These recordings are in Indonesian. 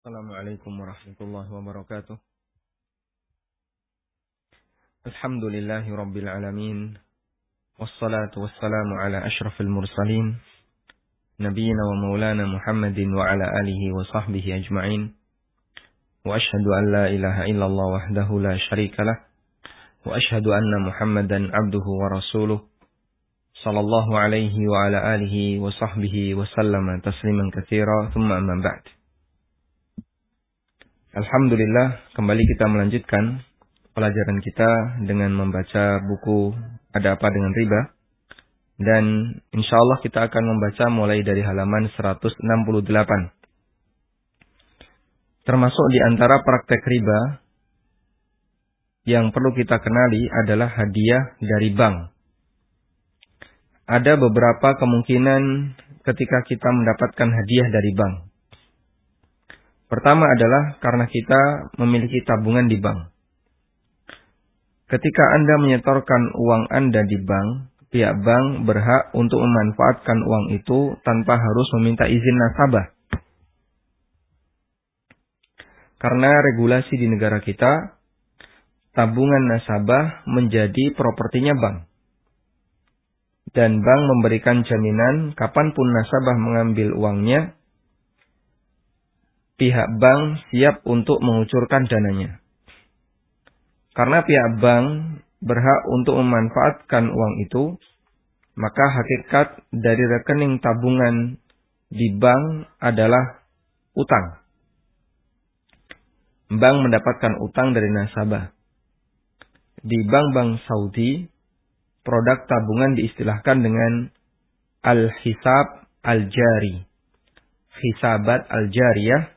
Assalamualaikum warahmatullahi wabarakatuh. Alhamdulillahi rabbil alamin. Wassalatu wassalamu ala ashrafil mursalin. Nabiyyina wa maulana Muhammadin wa ala alihi wa sahbihi ajma'in. Wa ashhadu an la ilaha illallah wahdahu la syarikalah. Wa ashhadu anna Muhammadan abduhu wa rasuluh. Sallallahu alaihi wa ala alihi wa sahbihi wa sallama tasliman katsira. Thumma amma ba'd. Alhamdulillah, kembali kita melanjutkan pelajaran kita dengan membaca buku Ada Apa Dengan Riba. Dan insyaallah kita akan membaca mulai dari halaman 168. Termasuk di antara praktek riba yang perlu kita kenali adalah hadiah dari bank. Ada beberapa kemungkinan ketika kita mendapatkan hadiah dari bank. Pertama adalah karena kita memiliki tabungan di bank. Ketika Anda menyetorkan uang Anda di bank, pihak bank berhak untuk memanfaatkan uang itu tanpa harus meminta izin nasabah. Karena regulasi di negara kita, tabungan nasabah menjadi propertinya bank. Dan bank memberikan jaminan kapanpun nasabah mengambil uangnya, pihak bank siap untuk mengucurkan dananya. Karena pihak bank berhak untuk memanfaatkan uang itu, maka hakikat dari rekening tabungan di bank adalah utang. Bank mendapatkan utang dari nasabah. Di bank-bank Saudi, produk tabungan diistilahkan dengan al-hisab al-jari. Hisabat al-jariyah.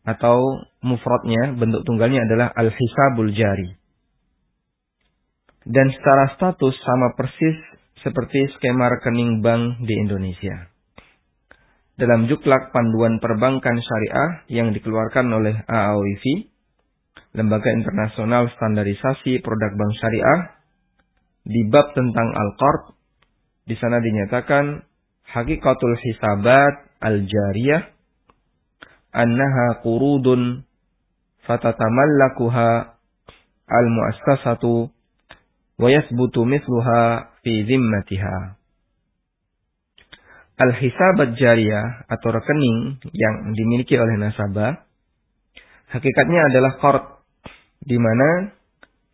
Atau mufradnya, bentuk tunggalnya adalah al-hisabul jari. Dan secara status sama persis seperti skema rekening bank di Indonesia. Dalam Juklak Panduan Perbankan Syariah yang dikeluarkan oleh AAOIV, Lembaga Internasional Standarisasi Produk Bank Syariah, di bab tentang Al-Qard, di sana dinyatakan hakikatul hisabat al-jariyah annaha qurudun fatatamallakuha al-muassasatu wa yathbutu mithluha fi zimmatiha. Al-hisabat jariyah atau rekening yang dimiliki oleh nasabah hakikatnya adalah qard, di mana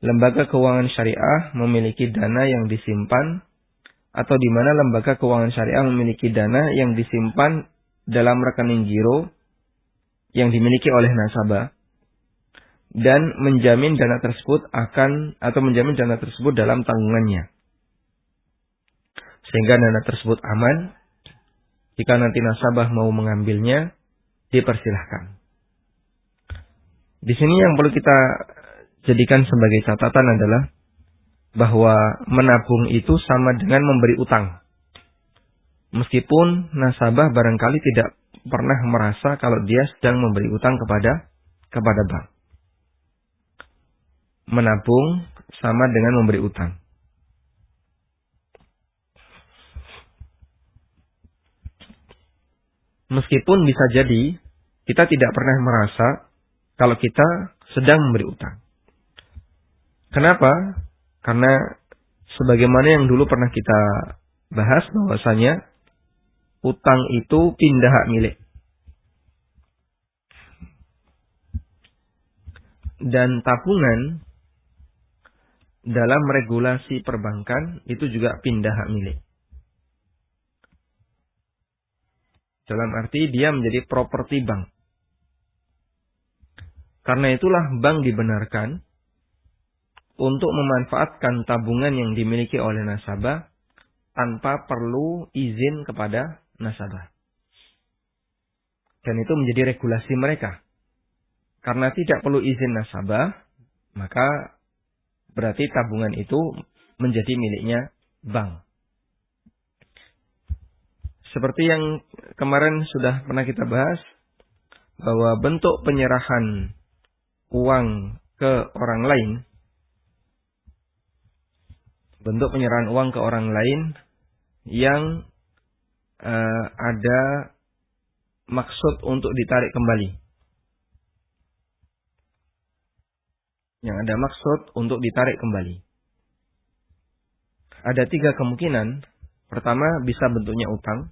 lembaga keuangan syariah memiliki dana yang disimpan, atau di mana lembaga keuangan syariah memiliki dana yang disimpan dalam rekening giro yang dimiliki oleh nasabah dan menjamin dana tersebut menjamin dana tersebut dalam tanggungannya, sehingga dana tersebut aman. Jika nanti nasabah mau mengambilnya, dipersilahkan. Di sini yang perlu kita jadikan sebagai catatan adalah bahwa menabung itu sama dengan memberi utang. Meskipun nasabah barangkali tidak pernah merasa kalau dia sedang memberi utang kepada bank. Menabung sama dengan memberi utang. Meskipun bisa jadi kita tidak pernah merasa kalau kita sedang memberi utang. Kenapa? Karena sebagaimana yang dulu pernah kita bahas bahwasanya utang itu pindah hak milik. Dan tabungan dalam regulasi perbankan itu juga pindah hak milik. Dalam arti dia menjadi properti bank. Karena itulah bank dibenarkan untuk memanfaatkan tabungan yang dimiliki oleh nasabah tanpa perlu izin kepada nasabah. Dan itu menjadi regulasi mereka. Karena tidak perlu izin nasabah, maka berarti tabungan itu menjadi miliknya bank. Seperti yang kemarin sudah pernah kita bahas, bahwa bentuk penyerahan uang ke orang lain, yang ada maksud untuk ditarik kembali. yang ada maksud untuk ditarik kembali. Ada 3 kemungkinan. Pertama, bisa bentuknya utang.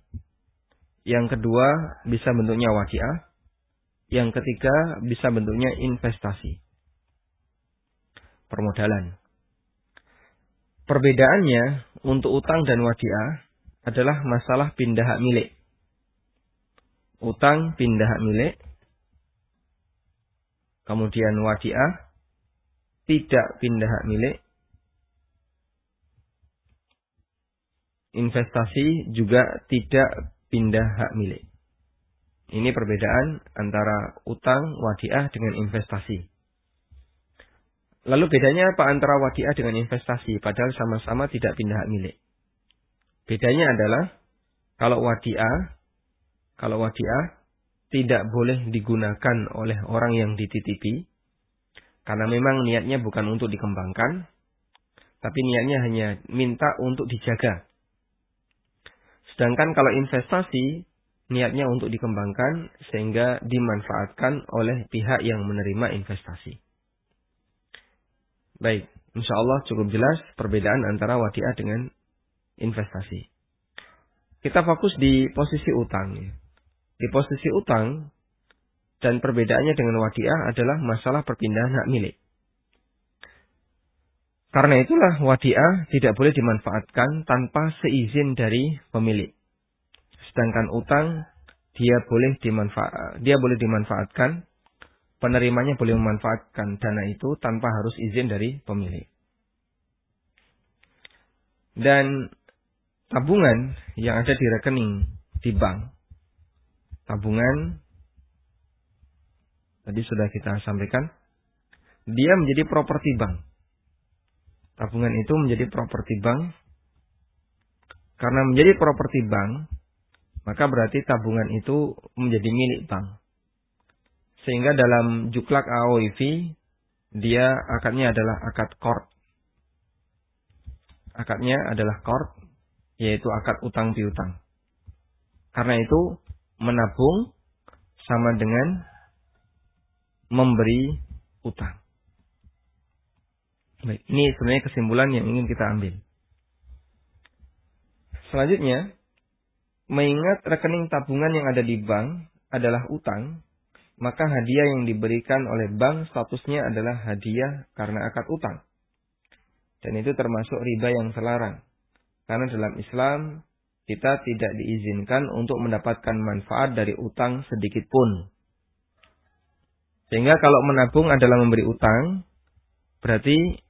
Yang kedua, bisa bentuknya wadiah. Yang ketiga, bisa bentuknya investasi. Permodalan. Perbedaannya untuk utang dan wadiah adalah masalah pindah hak milik. Utang pindah hak milik. Kemudian wadiah tidak pindah hak milik. Investasi juga tidak pindah hak milik. Ini perbedaan antara utang, wadiah dengan investasi. Lalu bedanya apa antara wadiah dengan investasi? Padahal sama-sama tidak pindah hak milik. Bedanya adalah kalau wadiah tidak boleh digunakan oleh orang yang dititipi. Karena memang niatnya bukan untuk dikembangkan. Tapi niatnya hanya minta untuk dijaga. Sedangkan kalau investasi, niatnya untuk dikembangkan sehingga dimanfaatkan oleh pihak yang menerima investasi. Baik, insya Allah cukup jelas perbedaan antara wadiah dengan investasi. Kita fokus di posisi utang. Di posisi utang dan perbedaannya dengan wadiah adalah masalah perpindahan hak milik. Karena itulah wadiah tidak boleh dimanfaatkan tanpa seizin dari pemilik. Sedangkan utang dia boleh dimanfaatkan, penerimanya boleh memanfaatkan dana itu tanpa harus izin dari pemilik. Dan tabungan yang ada di rekening di bank, tabungan tadi sudah kita sampaikan, dia menjadi properti bank. Tabungan itu menjadi properti bank. Karena menjadi properti bank, maka berarti tabungan itu menjadi milik bank. Sehingga dalam juklak AOIV, dia akadnya adalah akad qard. Akadnya adalah qard, yaitu akad utang piutang. Karena itu, menabung sama dengan memberi utang. Baik, ini sebenarnya kesimpulan yang ingin kita ambil. Selanjutnya, mengingat rekening tabungan yang ada di bank adalah utang, maka hadiah yang diberikan oleh bank statusnya adalah hadiah karena akad utang. Dan itu termasuk riba yang terlarang. Karena dalam Islam, kita tidak diizinkan untuk mendapatkan manfaat dari utang sedikit pun. Sehingga kalau menabung adalah memberi utang, berarti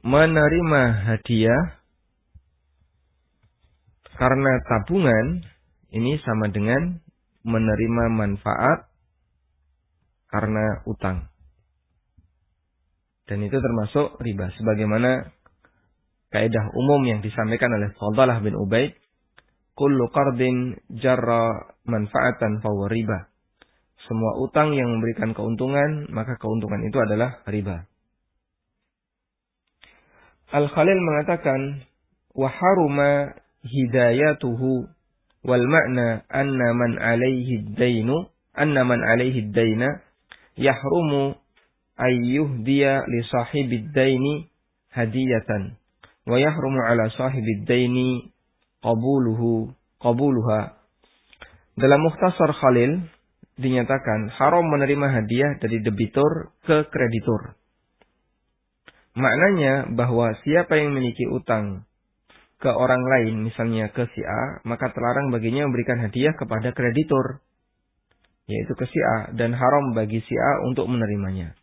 menerima hadiah karena tabungan ini sama dengan menerima manfaat karena utang. Dan itu termasuk riba. Sebagaimana kaidah umum yang disampaikan oleh Fadhalah bin Ubaid, kullu qardin jarra manfaatan fahuwa riba. Semua utang yang memberikan keuntungan, maka keuntungan itu adalah riba. Al-Khalil mengatakan, wa haruma hidayatuhu wal ma'na anna man alaihi ad-daina yahrumu ayyuhdiya li sahibid daini hadiyatan wa yahrumu ala sahibid daini qabuluha. Dalam Mukhtasar Khalil dinyatakan haram menerima hadiah dari debitur ke kreditur. Maknanya bahwa siapa yang memiliki utang ke orang lain, misalnya ke si A, maka terlarang baginya memberikan hadiah kepada kreditur, yaitu ke si A, dan haram bagi si A untuk menerimanya.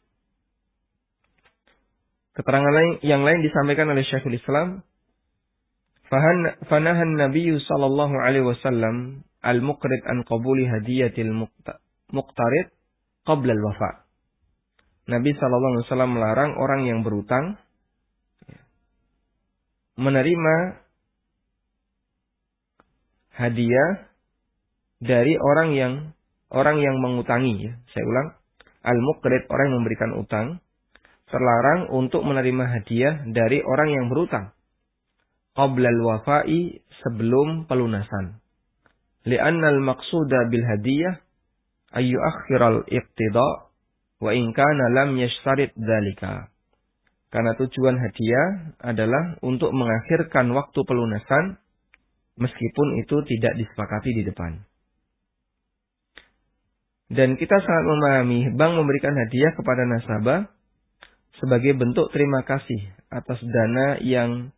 Keterangan yang lain disampaikan oleh Syekhul Islam, fanahan Nabi sallallahu alaihi wasallam al-muqrid an qabuli hadiyatil muqtarid qabla al-wafa. Nabi sallallahu alaihi wasallam melarang orang yang berutang menerima hadiah dari orang yang mengutangi. Ya. Saya ulang, al-muqrid, orang yang memberikan utang, terlarang untuk menerima hadiah dari orang yang berutang qabla al-wafa'i, sebelum pelunasan. Li'anna al-maqsuda bil hadiyah ay yu'akhkhira al-iqtida' wa in kana lam yashtarit dzalika. Karena tujuan hadiah adalah untuk mengakhirkan waktu pelunasan meskipun itu tidak disepakati di depan. Dan kita sangat memahami bank memberikan hadiah kepada nasabah sebagai bentuk terima kasih atas dana yang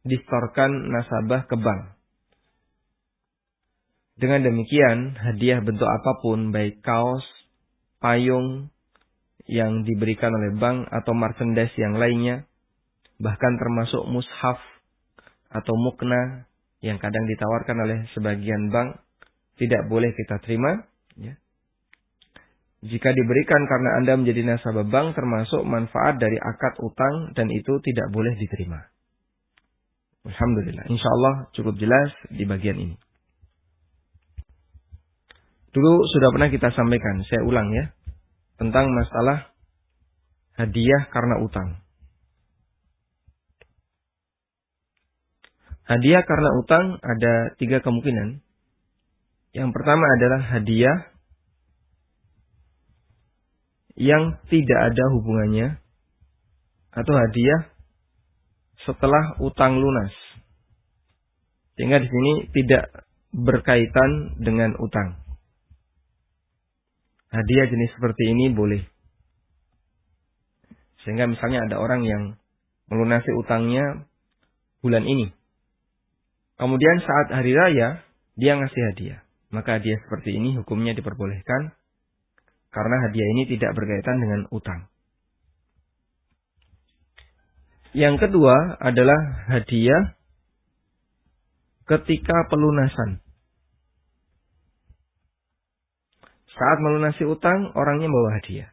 disetorkan nasabah ke bank. Dengan demikian, hadiah bentuk apapun, baik kaos, payung yang diberikan oleh bank atau merchandise yang lainnya, bahkan termasuk mushaf atau mukna yang kadang ditawarkan oleh sebagian bank, tidak boleh kita terima. Ya. Jika diberikan karena Anda menjadi nasabah bank, termasuk manfaat dari akad utang, dan itu tidak boleh diterima. Alhamdulillah. Insya Allah cukup jelas di bagian ini. Dulu sudah pernah kita sampaikan, saya ulang ya, tentang masalah hadiah karena utang. Hadiah karena utang ada 3 kemungkinan. Yang pertama adalah hadiah yang tidak ada hubungannya, atau hadiah setelah utang lunas, sehingga di sini tidak berkaitan dengan utang. Hadiah jenis seperti ini boleh. Sehingga misalnya ada orang yang melunasi utangnya bulan ini, kemudian saat hari raya dia ngasih hadiah, maka hadiah seperti ini hukumnya diperbolehkan karena hadiah ini tidak berkaitan dengan utang. Yang kedua adalah hadiah ketika pelunasan. Saat melunasi utang, orangnya bawa hadiah.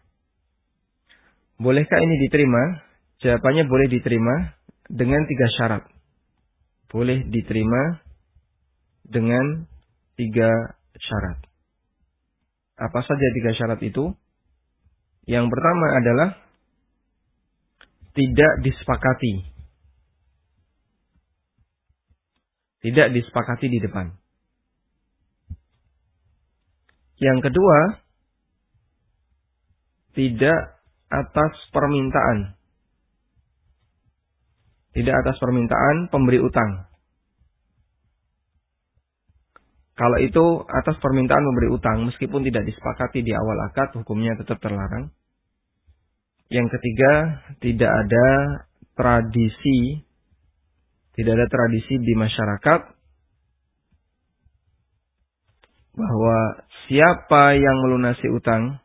Bolehkah ini diterima? Jawabannya boleh diterima dengan 3 syarat. Boleh diterima dengan 3 syarat. Apa saja 3 syarat itu? Yang pertama adalah tidak disepakati. Tidak disepakati di depan. Yang kedua, tidak atas permintaan. Tidak atas permintaan pemberi utang. Kalau itu atas permintaan pemberi utang, meskipun tidak disepakati di awal akad, hukumnya tetap terlarang. Yang ketiga, tidak ada tradisi di masyarakat bahwa siapa yang melunasi utang,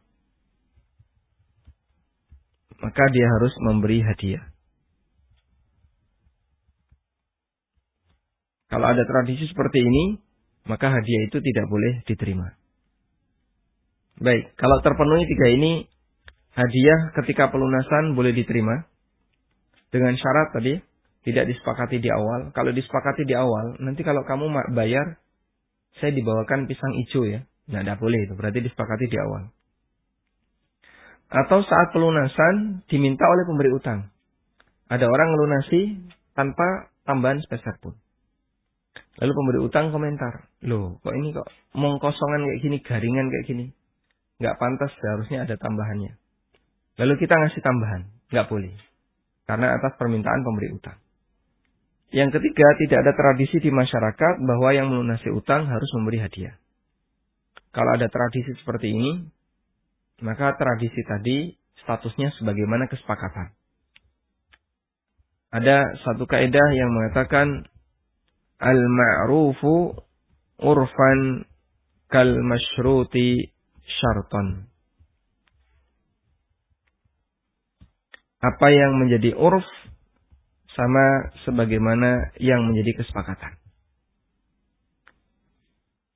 maka dia harus memberi hadiah. Kalau ada tradisi seperti ini, maka hadiah itu tidak boleh diterima. Baik, kalau terpenuhi 3 ini, hadiah ketika pelunasan boleh diterima. Dengan syarat tadi, tidak disepakati di awal. Kalau disepakati di awal, nanti kalau kamu bayar, saya dibawakan pisang hijau ya. Nah, tidak boleh itu, berarti disepakati di awal. Atau saat pelunasan diminta oleh pemberi utang. Ada orang melunasi tanpa tambahan sepeser pun. Lalu pemberi utang komentar, loh kok ini kok mongkosongan kayak gini, garingan kayak gini. Nggak pantas, seharusnya ada tambahannya. Lalu kita ngasih tambahan, nggak boleh. Karena atas permintaan pemberi utang. Yang ketiga, tidak ada tradisi di masyarakat bahwa yang melunasi utang harus memberi hadiah. Kalau ada tradisi seperti ini, maka tradisi tadi statusnya sebagaimana kesepakatan. Ada satu kaidah yang mengatakan al-ma'rufu urfan kal masyruti syarton. Apa yang menjadi urf sama sebagaimana yang menjadi kesepakatan.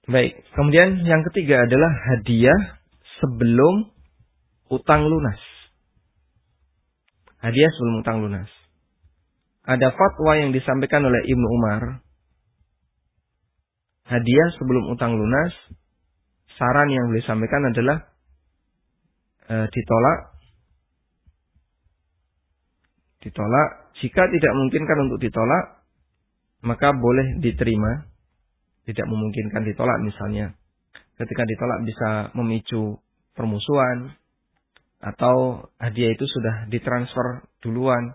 Baik, kemudian yang ketiga adalah hadiah sebelum utang lunas. Hadiah sebelum utang lunas. Ada fatwa yang disampaikan oleh Ibnu Umar. Hadiah sebelum utang lunas, saran yang beliau sampaikan adalah ditolak. Jika tidak memungkinkan untuk ditolak, maka boleh diterima. Tidak memungkinkan ditolak misalnya. Ketika ditolak bisa memicu permusuhan, atau hadiah itu sudah ditransfer duluan,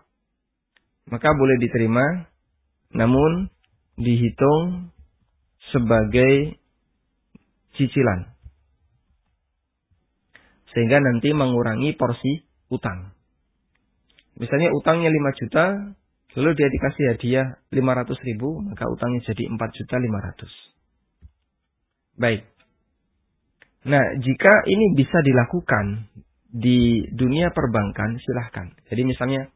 maka boleh diterima, namun dihitung sebagai cicilan. Sehingga nanti mengurangi porsi utang. Misalnya utangnya 5 juta, lalu dia dikasih hadiah 500.000, maka utangnya jadi 4.500.000. Baik. Nah, jika ini bisa dilakukan di dunia perbankan, silahkan. Jadi misalnya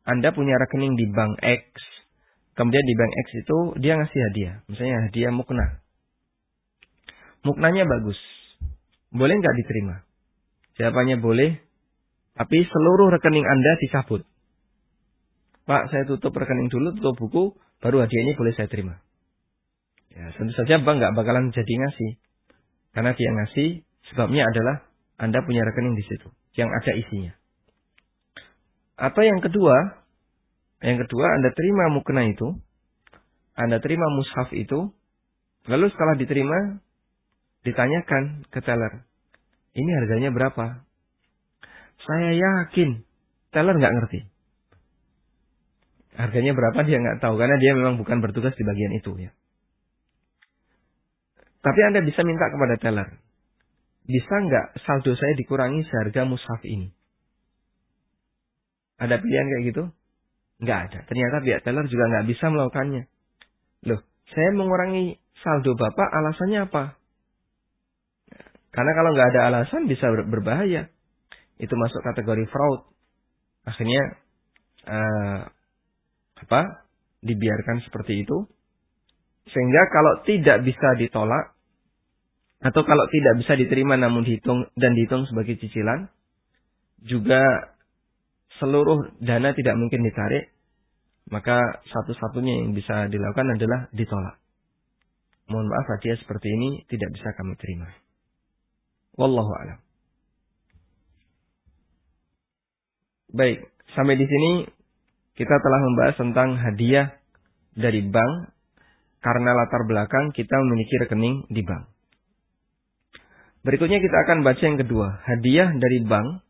Anda punya rekening di bank X, kemudian di bank X itu dia ngasih hadiah. Misalnya hadiah mukna. Muknanya bagus. Boleh nggak diterima? Jawabannya boleh, tapi seluruh rekening Anda dicabut. Pak, saya tutup rekening dulu, tutup buku, baru hadiah ini boleh saya terima. Ya, tentu saja bank nggak bakalan jadi ngasih. Karena dia ngasih, sebabnya adalah Anda punya rekening di situ, yang ada isinya. Atau yang kedua Anda terima mukna itu, Anda terima mushaf itu, lalu setelah diterima, ditanyakan ke teller, ini harganya berapa? Saya yakin teller nggak ngerti. Harganya berapa dia nggak tahu, karena dia memang bukan bertugas di bagian itu ya. Tapi Anda bisa minta kepada teller, bisa nggak saldo saya dikurangi seharga mushaf ini? Ada pilihan kayak gitu? Nggak ada. Ternyata pihak teller juga nggak bisa melakukannya. Loh, saya mengurangi saldo Bapak, alasannya apa? Karena kalau nggak ada alasan bisa berbahaya. Itu masuk kategori fraud. Akhirnya dibiarkan seperti itu. Sehingga kalau tidak bisa ditolak, atau kalau tidak bisa diterima namun dihitung sebagai cicilan, juga seluruh dana tidak mungkin ditarik, maka satu-satunya yang bisa dilakukan adalah ditolak. Mohon maaf, hadiah seperti ini tidak bisa kami terima. Wallahu a'lam. Baik, sampai di sini kita telah membahas tentang hadiah dari bank karena latar belakang kita memiliki rekening di bank. Berikutnya kita akan baca yang kedua, hadiah dari bank,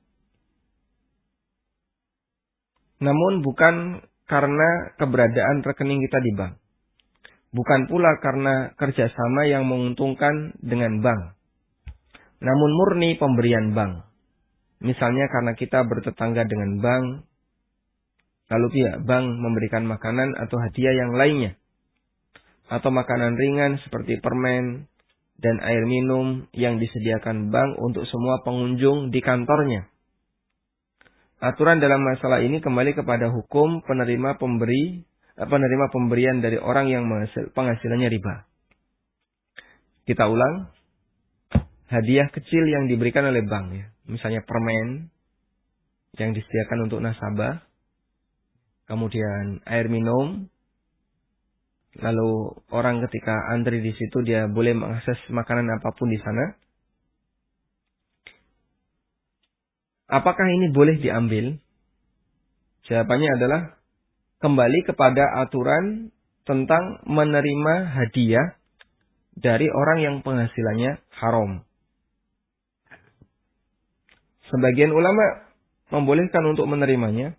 namun bukan karena keberadaan rekening kita di bank. Bukan pula karena kerjasama yang menguntungkan dengan bank. Namun murni pemberian bank. Misalnya karena kita bertetangga dengan bank, lalu pihak bank memberikan makanan atau hadiah yang lainnya. Atau makanan ringan seperti permen dan air minum yang disediakan bank untuk semua pengunjung di kantornya. Aturan dalam masalah ini kembali kepada hukum penerima pemberian dari orang yang penghasilannya riba. Kita ulang, hadiah kecil yang diberikan oleh bank, ya. Misalnya permen yang disediakan untuk nasabah, kemudian air minum, lalu orang ketika antri di situ dia boleh mengakses makanan apapun di sana. Apakah ini boleh diambil? Jawabannya adalah kembali kepada aturan tentang menerima hadiah dari orang yang penghasilannya haram. Sebagian ulama membolehkan untuk menerimanya,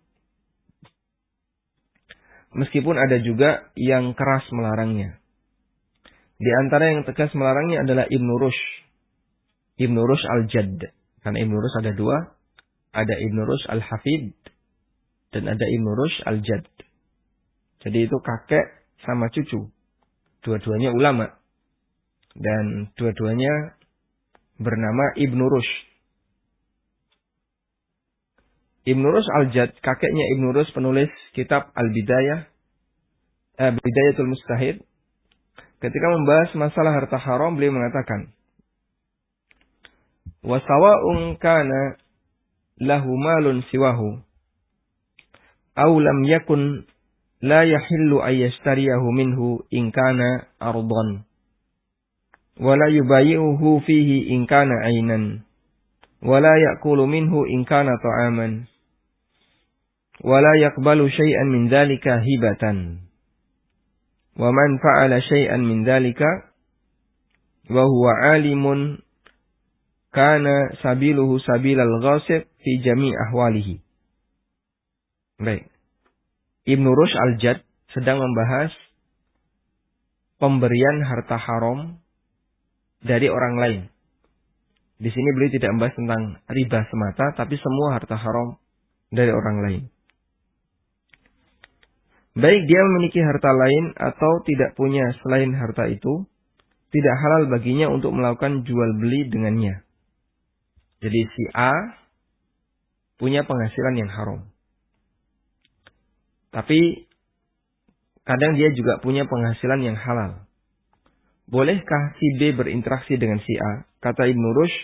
meskipun ada juga yang keras melarangnya. Di antara yang tegas melarangnya adalah Ibnu Rushd. Ibnu Rushd al-Jadd. Karena Ibnu Rushd ada dua. Ada Ibnu Rushd al-Hafid. Dan ada Ibnu Rushd al-Jadd. Jadi itu kakek sama cucu. Dua-duanya ulama. Dan dua-duanya bernama Ibnu Rushd. Ibnu Rushd al-Jadd, kakeknya Ibnu Rushd penulis kitab Al-Bidayah, Bidayatul Mustahid. Ketika membahas masalah harta haram, beliau mengatakan, wa sawa'un kana lahu malun siwahu aw lam yakun la yahillu ay yashtariyahu minhu in kana ardan wa la yubayyi'uhu fihi in kana aynan wa la ya'kulu minhu in kana ta'aman wa la yaqbalu syai'an min dhalika hibatan wa man fa'ala syai'an min dhalika wa huwa 'alimun kana sabiluhu sabilal ghasib fi jami' ahwalihi. Baik. Ibnu Rushd Al-Jadd sedang membahas pemberian harta haram dari orang lain. Di sini beliau tidak membahas tentang riba semata, tapi semua harta haram dari orang lain. Baik dia memiliki harta lain atau tidak punya selain harta itu, tidak halal baginya untuk melakukan jual beli dengannya. Jadi si A punya penghasilan yang haram. Tapi kadang dia juga punya penghasilan yang halal. Bolehkah si B berinteraksi dengan si A? Kata Ibnu Rushd,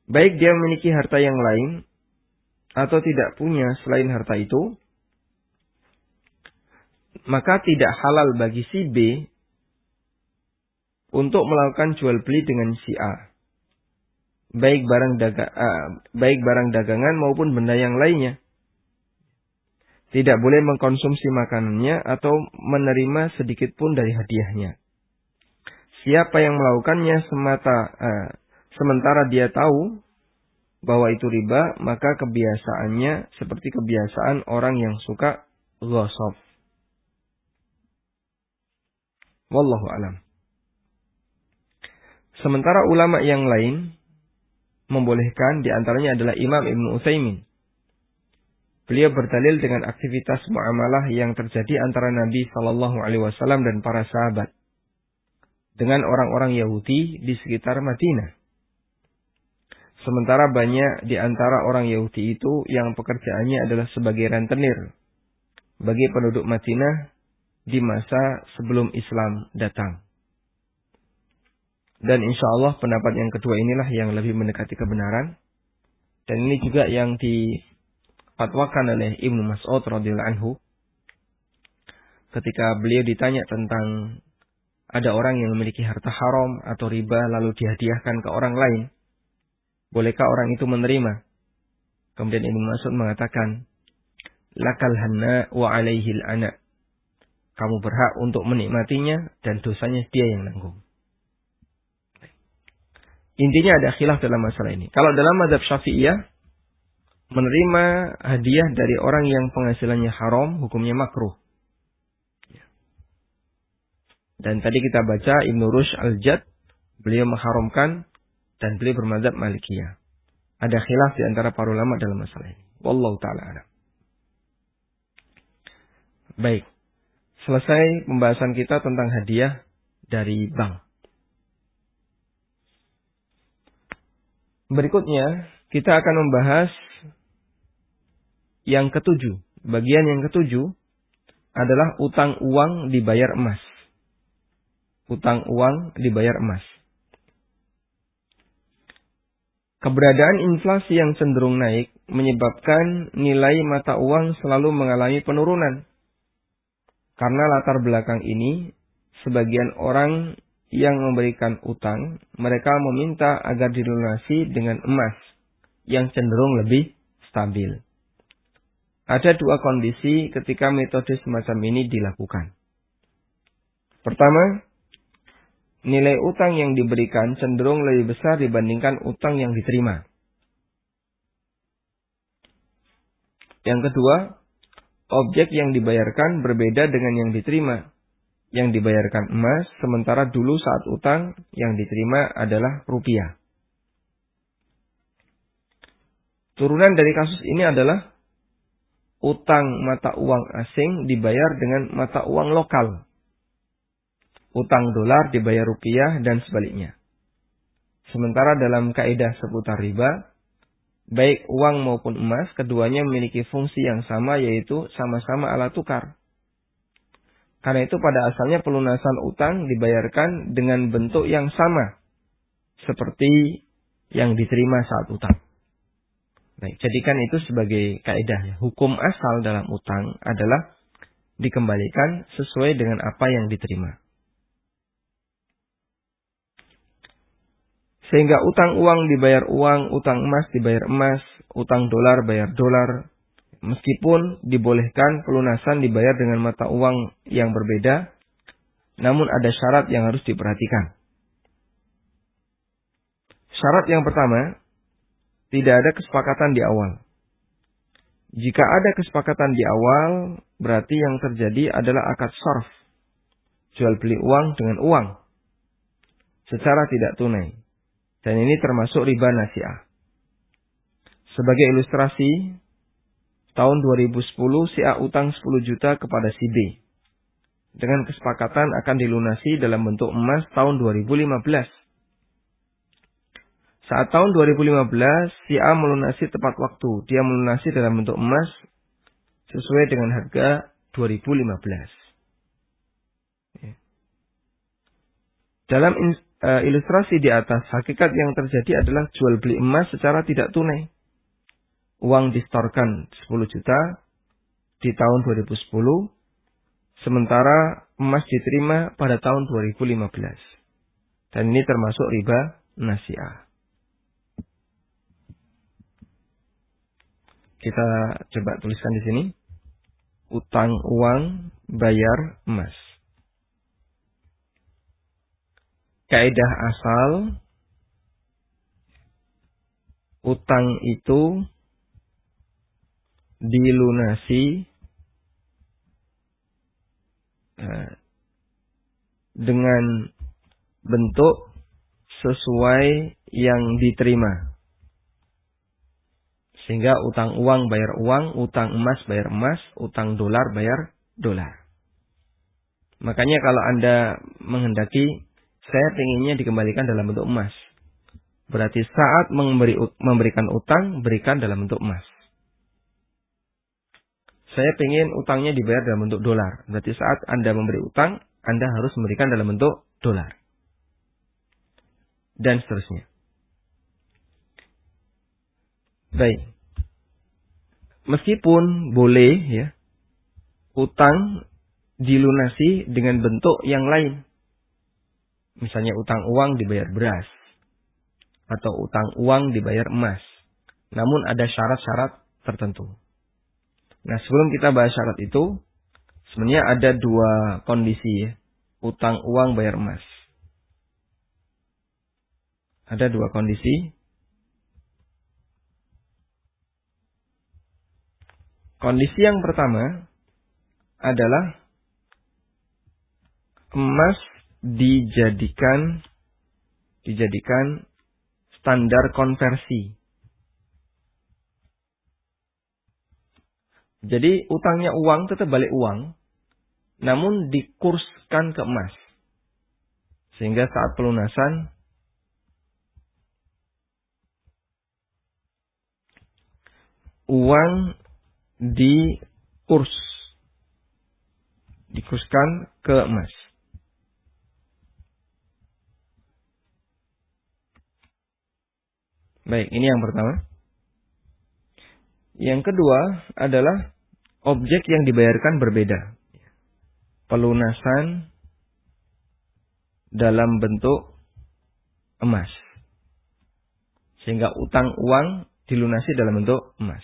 baik dia memiliki harta yang lain atau tidak punya selain harta itu, maka tidak halal bagi si B untuk melakukan jual beli dengan si A. Baik barang dagangan maupun benda yang lainnya. Tidak boleh mengkonsumsi makanannya atau menerima sedikit pun dari hadiahnya. Siapa yang melakukannya sementara dia tahu bahwa itu riba, maka kebiasaannya seperti kebiasaan orang yang suka ghasab. Wallahu alam. Sementara ulama yang lain membolehkan, di antaranya adalah Imam Ibnu Utsaimin. Beliau berdalil dengan aktivitas muamalah yang terjadi antara Nabi Shallallahu Alaihi Wasallam dan para sahabat dengan orang-orang Yahudi di sekitar Madinah. Sementara banyak di antara orang Yahudi itu yang pekerjaannya adalah sebagai rentenir bagi penduduk Madinah di masa sebelum Islam datang. Dan insya Allah pendapat yang kedua inilah yang lebih mendekati kebenaran. Dan ini juga yang difatwakan oleh Ibnu Mas'ud radhiyallahu anhu. Ketika beliau ditanya tentang ada orang yang memiliki harta haram atau riba lalu dihadiahkan ke orang lain, bolehkah orang itu menerima? Kemudian Ibnu Mas'ud mengatakan, lakal hanna wa alaihil ana. Kamu berhak untuk menikmatinya dan dosanya dia yang nanggung. Intinya ada khilaf dalam masalah ini. Kalau dalam mazhab Syafi'iyah, menerima hadiah dari orang yang penghasilannya haram, hukumnya makruh. Dan tadi kita baca Ibnu Rushd Al-Jadd, beliau mengharamkan dan beliau bermadzhab Malikiyah. Ada khilaf di antara para ulama dalam masalah ini. Wallahu ta'ala a'lam. Baik. Selesai pembahasan kita tentang hadiah dari bank. Berikutnya, kita akan membahas yang ketujuh. Bagian yang ketujuh adalah utang uang dibayar emas. Utang uang dibayar emas. Keberadaan inflasi yang cenderung naik menyebabkan nilai mata uang selalu mengalami penurunan. Karena latar belakang ini, sebagian orang yang memberikan utang, mereka meminta agar dilunasi dengan emas yang cenderung lebih stabil. Ada dua kondisi ketika metode semacam ini dilakukan. Pertama, nilai utang yang diberikan cenderung lebih besar dibandingkan utang yang diterima. Yang kedua, objek yang dibayarkan berbeda dengan yang diterima. Yang dibayarkan emas, sementara dulu saat utang yang diterima adalah rupiah. Turunan dari kasus ini adalah utang mata uang asing dibayar dengan mata uang lokal. Utang dolar dibayar rupiah dan sebaliknya. Sementara dalam kaidah seputar riba, baik uang maupun emas, keduanya memiliki fungsi yang sama, yaitu sama-sama alat tukar. Karena itu pada asalnya pelunasan utang dibayarkan dengan bentuk yang sama seperti yang diterima saat utang. Baik, jadikan itu sebagai kaidah. Hukum asal dalam utang adalah dikembalikan sesuai dengan apa yang diterima. Sehingga utang uang dibayar uang, utang emas dibayar emas, utang dolar bayar dolar. Meskipun dibolehkan pelunasan dibayar dengan mata uang yang berbeda, namun ada syarat yang harus diperhatikan. Syarat yang pertama, tidak ada kesepakatan di awal. Jika ada kesepakatan di awal, berarti yang terjadi adalah akad sharf. Jual beli uang dengan uang. Secara tidak tunai. Dan ini termasuk riba nasi'ah. Sebagai ilustrasi, tahun 2010 si A utang 10 juta kepada si B. Dengan kesepakatan akan dilunasi dalam bentuk emas tahun 2015. Saat tahun 2015, si A melunasi tepat waktu. Dia melunasi dalam bentuk emas sesuai dengan harga 2015. Dalam ilustrasi di atas, hakikat yang terjadi adalah jual beli emas secara tidak tunai. Uang distorkan 10 juta di tahun 2010, sementara emas diterima pada tahun 2015. Dan ini termasuk riba nasi'ah. Kita coba tuliskan di sini. Utang uang bayar emas. Kaidah asal, utang itu dilunasi dengan bentuk sesuai yang diterima. Sehingga utang uang bayar uang, utang emas bayar emas, utang dolar bayar dolar. Makanya kalau Anda menghendaki, saya inginnya dikembalikan dalam bentuk emas. Berarti saat memberikan utang, berikan dalam bentuk emas. Saya ingin utangnya dibayar dalam bentuk dolar. Berarti saat Anda memberi utang, Anda harus memberikan dalam bentuk dolar. Dan seterusnya. Baik. Meskipun boleh ya, utang dilunasi dengan bentuk yang lain. Misalnya utang uang dibayar beras. Atau utang uang dibayar emas. Namun ada syarat-syarat tertentu. Nah, sebelum kita bahas syarat itu, sebenarnya ada dua kondisi ya. Utang uang bayar emas. Ada dua kondisi. Kondisi yang pertama adalah emas dijadikan standar konversi. Jadi utangnya uang tetap balik uang, namun dikurskan ke emas. Sehingga saat pelunasan uang dikurskan ke emas. Baik, ini yang pertama. Yang kedua adalah objek yang dibayarkan berbeda. Pelunasan dalam bentuk emas. Sehingga utang uang dilunasi dalam bentuk emas.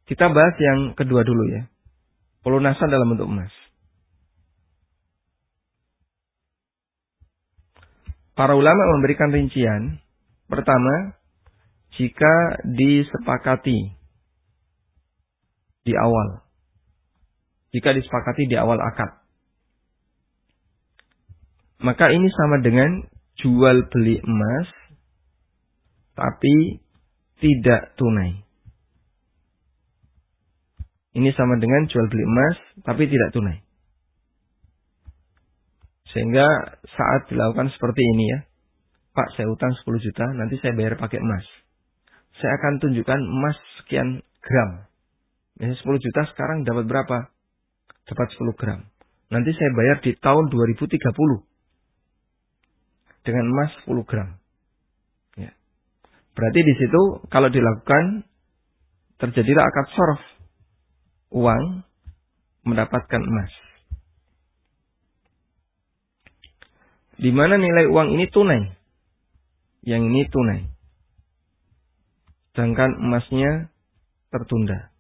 Kita bahas yang kedua dulu ya. Pelunasan dalam bentuk emas. Para ulama memberikan rincian. Pertama, jika disepakati di awal. Jika disepakati di awal akad. Maka ini sama dengan jual beli emas, tapi tidak tunai. Ini sama dengan jual beli emas, tapi tidak tunai. Sehingga saat dilakukan seperti ini ya. Pak, saya utang 10 juta, nanti saya bayar pakai emas. Saya akan tunjukkan emas sekian gram. Misalnya 10 juta sekarang dapat berapa? Dapat 10 gram. Nanti saya bayar di tahun 2030. Dengan emas 10 gram. Ya. Berarti di situ kalau dilakukan, terjadilah akad sharaf. Uang mendapatkan emas. Di mana nilai uang ini tunai. Yang ini tunai. Sedangkan emasnya tertunda.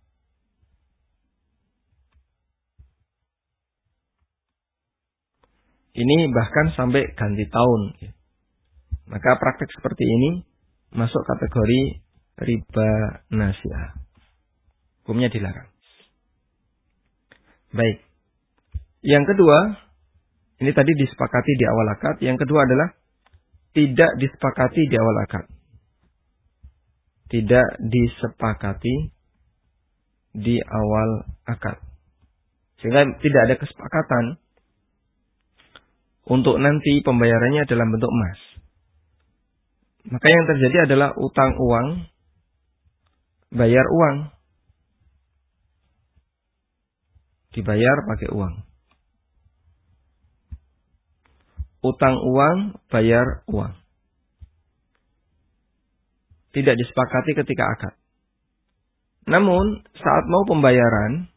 Ini bahkan sampai ganti tahun. Maka praktek seperti ini masuk kategori riba nasi'ah. Hukumnya dilarang. Baik. Yang kedua, ini tadi disepakati di awal akad. Yang kedua adalah tidak disepakati di awal akad. Tidak disepakati di awal akad. Sehingga tidak ada kesepakatan untuk nanti pembayarannya dalam bentuk emas. Maka yang terjadi adalah utang uang, bayar uang. Dibayar pakai uang. Utang uang, bayar uang. Tidak disepakati ketika akad. Namun saat mau pembayaran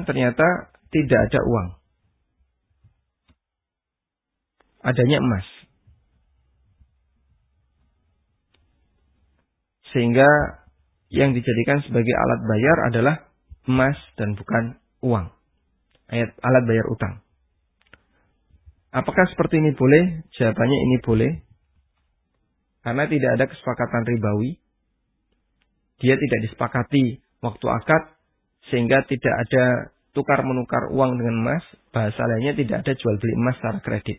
ternyata tidak ada uang. Adanya emas. Sehingga yang dijadikan sebagai alat bayar adalah emas dan bukan uang. Alat bayar utang. Apakah seperti ini boleh? Jawabannya ini boleh. Karena tidak ada kesepakatan ribawi. Dia tidak disepakati waktu akad. Sehingga tidak ada tukar-menukar uang dengan emas. Bahasa lainnya tidak ada jual beli emas secara kredit.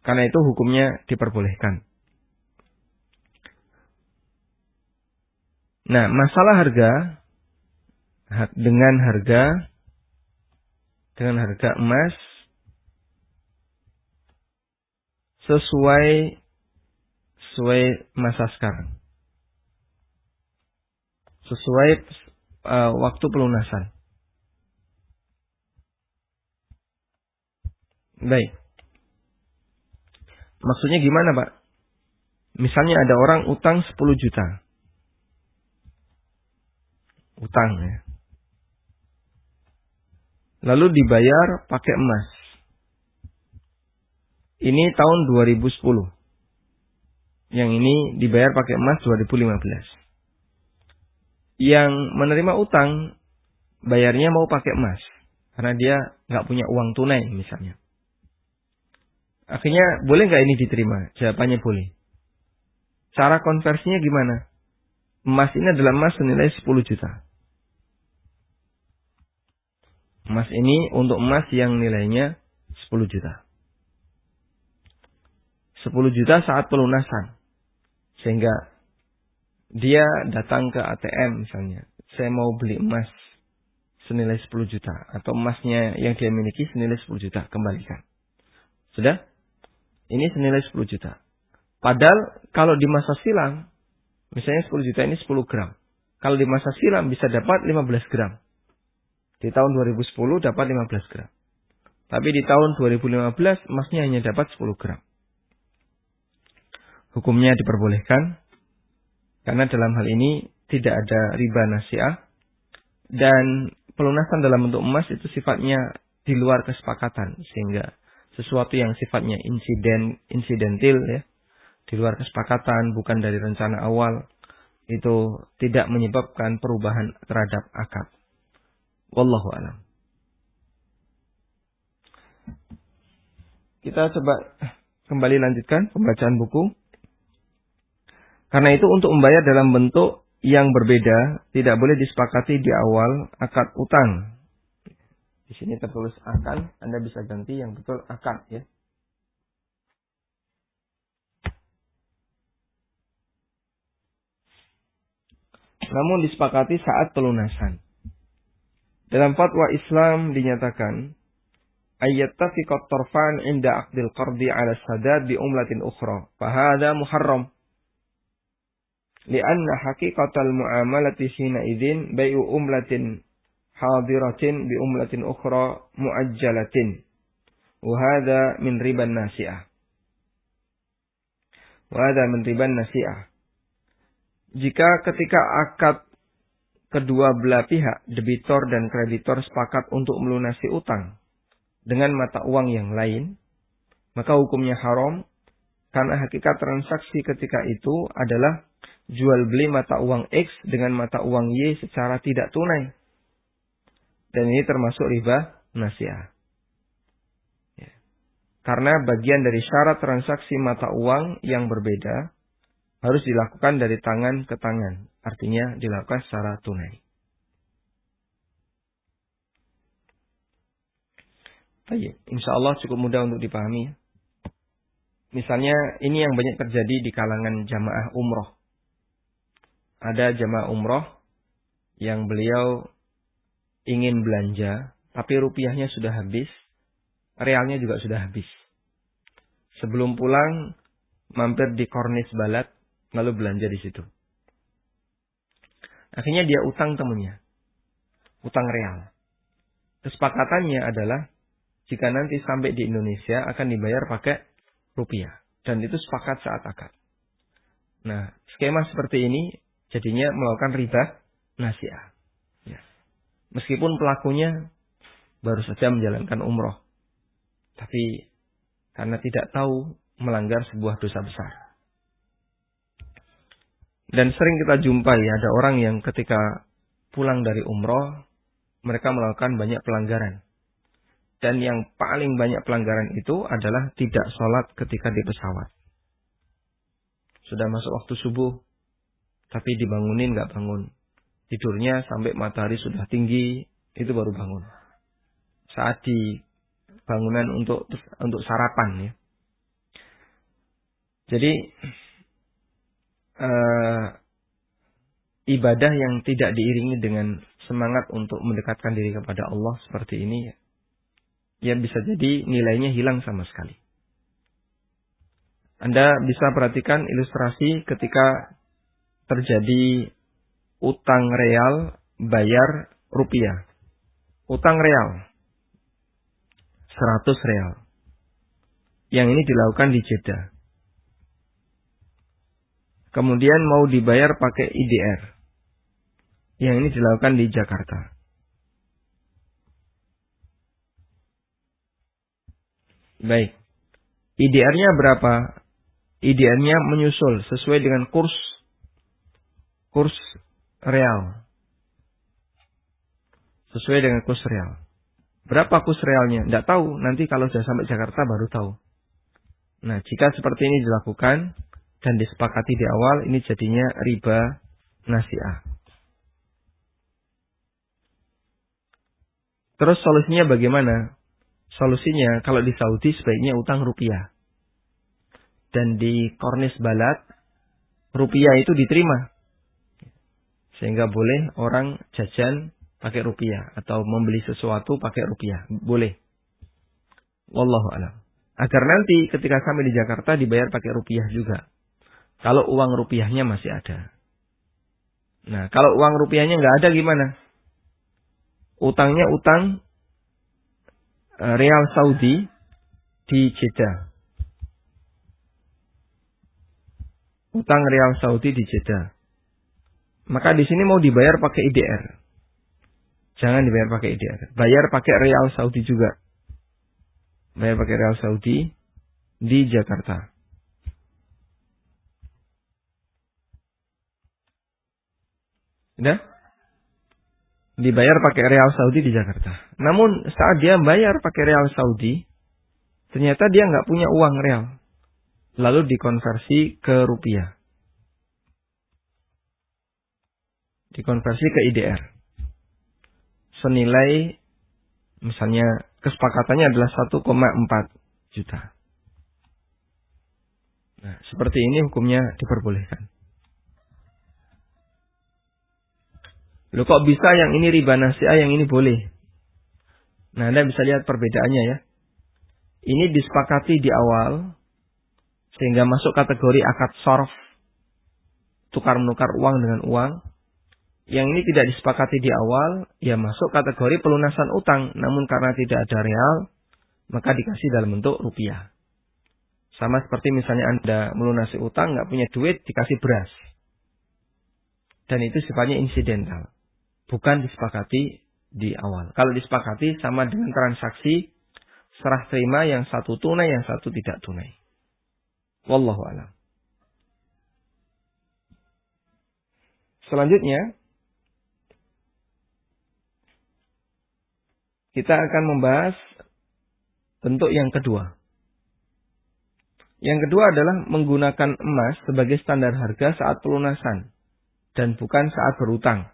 Karena itu hukumnya diperbolehkan. Nah, masalah harga dengan harga emas sesuai masa sekarang. Sesuai waktu pelunasan. Baik. Maksudnya gimana, Pak? Misalnya ada orang utang 10 juta. Utang ya. Lalu dibayar pakai emas. Ini tahun 2010. Yang ini dibayar pakai emas 2015. Yang menerima utang bayarnya mau pakai emas. Karena dia nggak punya uang tunai misalnya. Akhirnya boleh nggak ini diterima? Jawabannya boleh. Cara konversinya gimana? Emas ini adalah emas senilai 10 juta. Emas ini untuk emas yang nilainya 10 juta. 10 juta saat pelunasan. Sehingga dia datang ke ATM misalnya. Saya mau beli emas senilai 10 juta. Atau emasnya yang dia miliki senilai 10 juta. Kembalikan. Sudah? Ini senilai 10 juta. Padahal kalau di masa silam, misalnya 10 juta ini 10 gram. Kalau di masa silam bisa dapat 15 gram. Di tahun 2010 dapat 15 gram. Tapi di tahun 2015 emasnya hanya dapat 10 gram. Hukumnya diperbolehkan. Karena dalam hal ini tidak ada riba nasi'ah. Dan pelunasan dalam bentuk emas itu sifatnya di luar kesepakatan. Sehingga sesuatu yang sifatnya insidentil ya. Di luar kesepakatan, bukan dari rencana awal. Itu tidak menyebabkan perubahan terhadap akad. Wallahu a'lam. Kita coba kembali lanjutkan pembacaan buku. Karena itu untuk membayar dalam bentuk yang berbeda tidak boleh disepakati di awal akad utang. Di sini tertulis akan, Anda bisa ganti yang betul akad ya. Namun disepakati saat pelunasan. Dalam fatwa Islam dinyatakan ayyattafiqat tarfan inda aqdil qardi ala sadad bi umlatin ukhra fa hadha muharram li'anna haqiqatal muamalati hina idzin bai'u umlatin hadiratin bi umlatin ukhra muajjalatin wa hadha min riban nasi'ah jika ketika akad kedua belah pihak, debitor dan kreditor sepakat untuk melunasi utang dengan mata uang yang lain, maka hukumnya haram karena hakikat transaksi ketika itu adalah jual beli mata uang X dengan mata uang Y secara tidak tunai. Dan ini termasuk riba nasi'ah. Ya. Karena bagian dari syarat transaksi mata uang yang berbeda harus dilakukan dari tangan ke tangan. Artinya dilakukan secara tunai. Baik, insya Allah cukup mudah untuk dipahami. Misalnya ini yang banyak terjadi di kalangan jamaah umroh. Ada jamaah umroh yang beliau ingin belanja, tapi rupiahnya sudah habis, realnya juga sudah habis. Sebelum pulang, mampir di Kornis Balat, lalu belanja di situ. Akhirnya dia utang temennya, utang real. Kesepakatannya adalah jika nanti sampai di Indonesia akan dibayar pakai rupiah. Dan itu sepakat saat akad. Nah, skema seperti ini jadinya melakukan riba nasi'ah. Ya. Meskipun pelakunya baru saja menjalankan umroh. Tapi karena tidak tahu melanggar sebuah dosa besar. Dan sering kita jumpai ada orang yang ketika pulang dari umroh, mereka melakukan banyak pelanggaran. Dan yang paling banyak pelanggaran itu adalah tidak sholat ketika di pesawat. Sudah masuk waktu subuh, tapi dibangunin nggak bangun. Tidurnya sampai matahari sudah tinggi, itu baru bangun. Saat di bangunan untuk sarapan ya. Jadi ibadah yang tidak diiringi dengan semangat untuk mendekatkan diri kepada Allah seperti ini, ya bisa jadi nilainya hilang sama sekali. Anda bisa perhatikan ilustrasi ketika terjadi utang real bayar rupiah. Utang real 100 real. Yang ini dilakukan di Jeddah. Kemudian mau dibayar pakai IDR. Yang ini dilakukan di Jakarta. Baik. IDR-nya berapa? IDR-nya menyusul sesuai dengan kurs real. Sesuai dengan kurs real. Berapa kurs realnya? Tidak tahu. Nanti kalau sudah sampai Jakarta baru tahu. Nah, jika seperti ini dilakukan dan disepakati di awal, ini jadinya riba nasi'ah. Terus solusinya bagaimana? Solusinya kalau di Saudi sebaiknya utang rupiah. Dan di Kornis Balat, rupiah itu diterima. Sehingga boleh orang jajan pakai rupiah. Atau membeli sesuatu pakai rupiah. Boleh. Wallahu a'lam. Agar nanti ketika sampai di Jakarta dibayar pakai rupiah juga. Kalau uang rupiahnya masih ada. Nah, kalau uang rupiahnya nggak ada gimana? Utangnya utang real Saudi di Jeddah. Utang real Saudi di Jeddah. Maka di sini mau dibayar pakai IDR. Jangan dibayar pakai IDR. Bayar pakai real Saudi juga. Bayar pakai real Saudi di Jakarta. Sudah? Dibayar pakai real Saudi di Jakarta. Namun saat dia bayar pakai real Saudi, ternyata dia nggak punya uang real. Lalu dikonversi ke rupiah. Dikonversi ke IDR. Senilai, misalnya kesepakatannya adalah 1,4 juta. Nah, seperti ini hukumnya diperbolehkan. Loh kok bisa yang ini riba nasi'ah, yang ini boleh? Nah, Anda bisa lihat perbedaannya ya. Ini disepakati di awal, sehingga masuk kategori akad sorf, tukar-menukar uang dengan uang. Yang ini tidak disepakati di awal, ya masuk kategori pelunasan utang. Namun karena tidak ada real, maka dikasih dalam bentuk rupiah. Sama seperti misalnya Anda melunasi utang, nggak punya duit, dikasih beras. Dan itu sifatnya insidental. Bukan disepakati di awal. Kalau disepakati sama dengan transaksi serah terima yang satu tunai, yang satu tidak tunai. Wallahu a'lam. Selanjutnya, kita akan membahas bentuk yang kedua. Yang kedua adalah menggunakan emas sebagai standar harga saat pelunasan dan bukan saat berutang.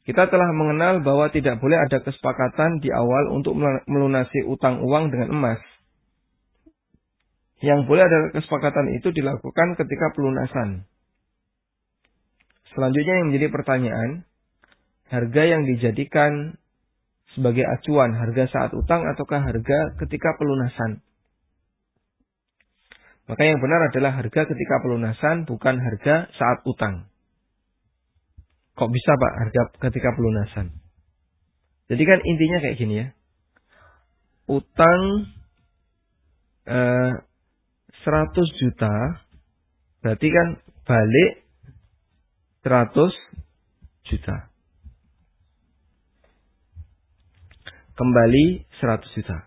Kita telah mengenal bahwa tidak boleh ada kesepakatan di awal untuk melunasi utang uang dengan emas. Yang boleh adalah kesepakatan itu dilakukan ketika pelunasan. Selanjutnya yang menjadi pertanyaan, harga yang dijadikan sebagai acuan, harga saat utang ataukah harga ketika pelunasan? Maka yang benar adalah harga ketika pelunasan, bukan harga saat utang. Kok bisa Pak harga ketika pelunasan? Jadi kan intinya kayak gini ya. Utang 100 juta, berarti kan balik 100 juta. Kembali 100 juta.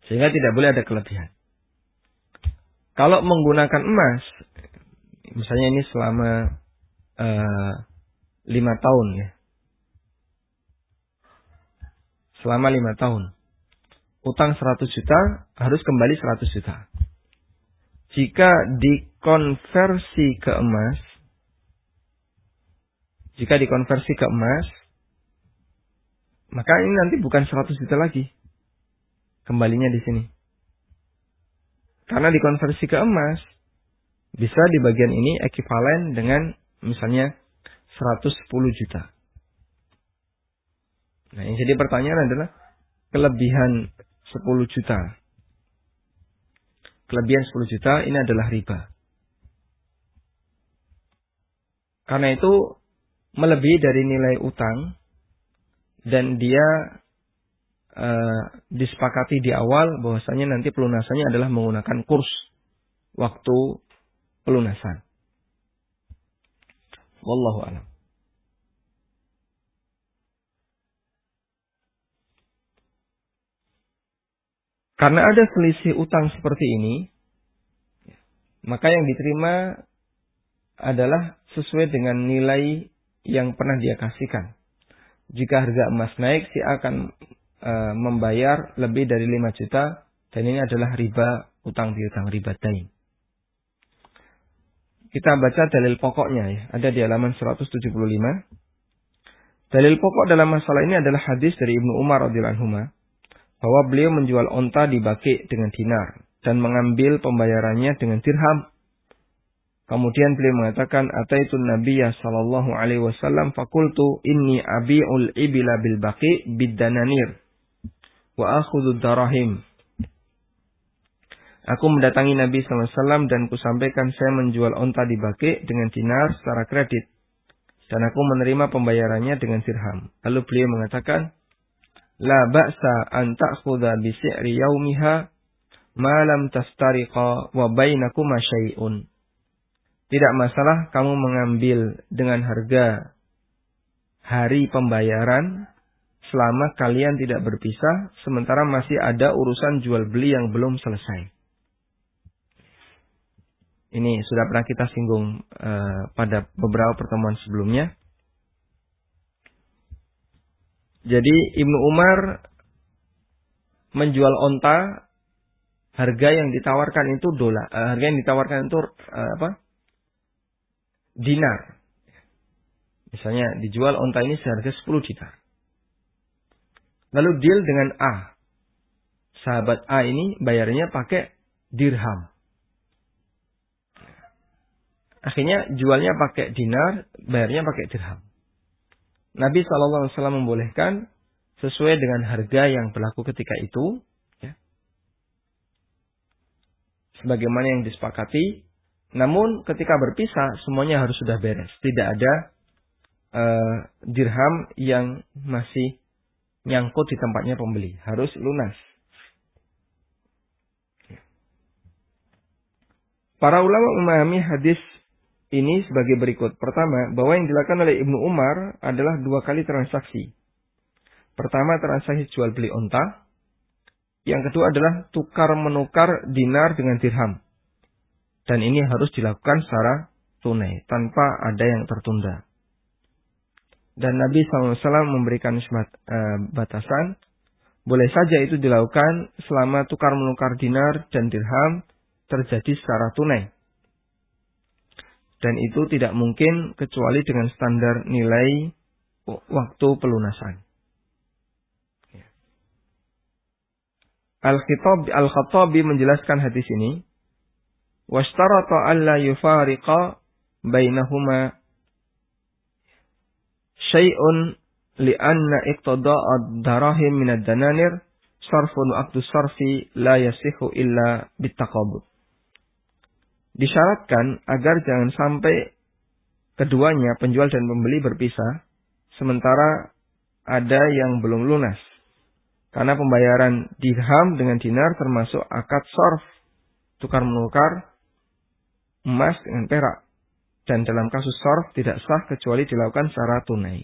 Sehingga tidak boleh ada kelebihan. Kalau menggunakan emas, misalnya ini selama 5 tahun ya. Selama 5 tahun. Utang 100 juta harus kembali 100 juta. Jika dikonversi ke emas, maka ini nanti bukan 100 juta lagi. Kembalinya di sini. Karena dikonversi ke emas, bisa di bagian ini ekivalen dengan misalnya 110 juta. Nah, yang jadi pertanyaan adalah kelebihan 10 juta. Kelebihan 10 juta ini adalah riba. Karena itu melebihi dari nilai utang dan dia disepakati di awal bahwasanya nanti pelunasannya adalah menggunakan kurs waktu pelunasan. Wallahu a'lam. Karena ada selisih utang seperti ini, maka yang diterima adalah sesuai dengan nilai yang pernah dia kasihkan. Jika harga emas naik, si akan membayar lebih dari 5 juta, dan ini adalah riba utang piutang, riba dain. Kita baca dalil pokoknya ya, ada di halaman 175. Dalil pokok dalam masalah ini adalah hadis dari Ibnu Umar radhiyallahu anhu bahwa beliau menjual onta di Baqi dengan dinar dan mengambil pembayarannya dengan dirham. Kemudian beliau mengatakan, "Ataitun Nabiyya sallallahu alaihi wasallam faqultu inni abi'ul ibila bil Baqi bid-dananir wa akhudhu darahim." Aku mendatangi Nabi SAW dan kusampaikan saya menjual onta di Baqi dengan dinar secara kredit. Dan aku menerima pembayarannya dengan dirham. Lalu beliau mengatakan, La ba'sa an ta'khudha bi si'ri yaumiha ma lam tastariqa wa bainakuma syai'un. Tidak masalah kamu mengambil dengan harga hari pembayaran selama kalian tidak berpisah sementara masih ada urusan jual beli yang belum selesai. Ini sudah pernah kita singgung pada beberapa pertemuan sebelumnya. Jadi Ibnu Umar menjual onta, harga yang ditawarkan itu dolar, harga yang ditawarkan itu dinar. Misalnya dijual onta ini seharga 10 dinar. Lalu deal dengan A. Sahabat A ini bayarnya pakai dirham. Akhirnya jualnya pakai dinar, bayarnya pakai dirham. Nabi SAW membolehkan sesuai dengan harga yang berlaku ketika itu, ya, sebagaimana yang disepakati. Namun ketika berpisah semuanya harus sudah beres, tidak ada dirham yang masih nyangkut di tempatnya pembeli, harus lunas. Para ulama memahami hadis ini sebagai berikut. Pertama, bahwa yang dilakukan oleh Ibnu Umar adalah 2 kali transaksi. Pertama, transaksi jual beli onta. Yang kedua adalah tukar-menukar dinar dengan dirham. Dan ini harus dilakukan secara tunai, tanpa ada yang tertunda. Dan Nabi SAW memberikan batasan, boleh saja itu dilakukan selama tukar menukar dinar dan dirham terjadi secara tunai. Dan itu tidak mungkin kecuali dengan standar nilai waktu pelunasan. Al-Khattabi menjelaskan hadis ini, washtarata alla yufariqa bainahuma syai'un li'anna iqtada'a ad-darahim min ad-dananir sarfun waqtu sarfi la yasihu illa bitaqabud. Disyaratkan agar jangan sampai keduanya, penjual dan pembeli, berpisah sementara ada yang belum lunas. Karena pembayaran dirham dengan dinar termasuk akad sarf, tukar menukar emas dengan perak. Dan dalam kasus sarf tidak sah kecuali dilakukan secara tunai.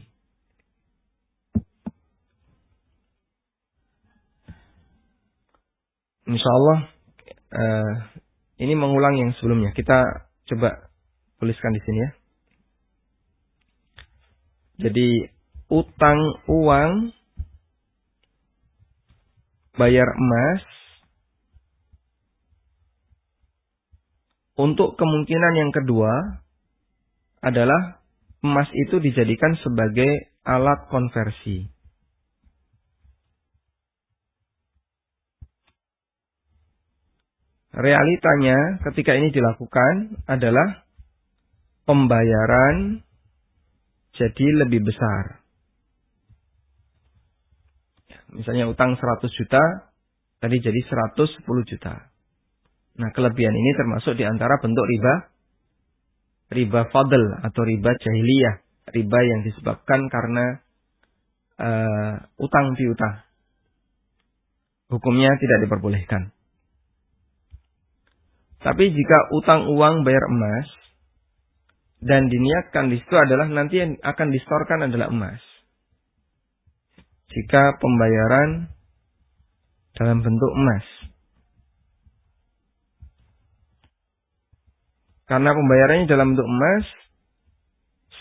Insyaallah ini mengulang yang sebelumnya. Kita coba tuliskan di sini ya. Jadi utang uang bayar emas untuk kemungkinan yang kedua adalah emas itu dijadikan sebagai alat konversi. Realitanya ketika ini dilakukan adalah pembayaran jadi lebih besar. Misalnya utang 100 juta, tadi jadi 110 juta. Nah, kelebihan ini termasuk di antara bentuk riba fadl atau riba jahiliyah. Riba yang disebabkan karena utang piutang. Hukumnya tidak diperbolehkan. Tapi jika utang uang bayar emas, dan diniatkan di situ adalah nanti yang akan distorkan adalah emas. Jika pembayaran dalam bentuk emas. Karena pembayarannya dalam bentuk emas,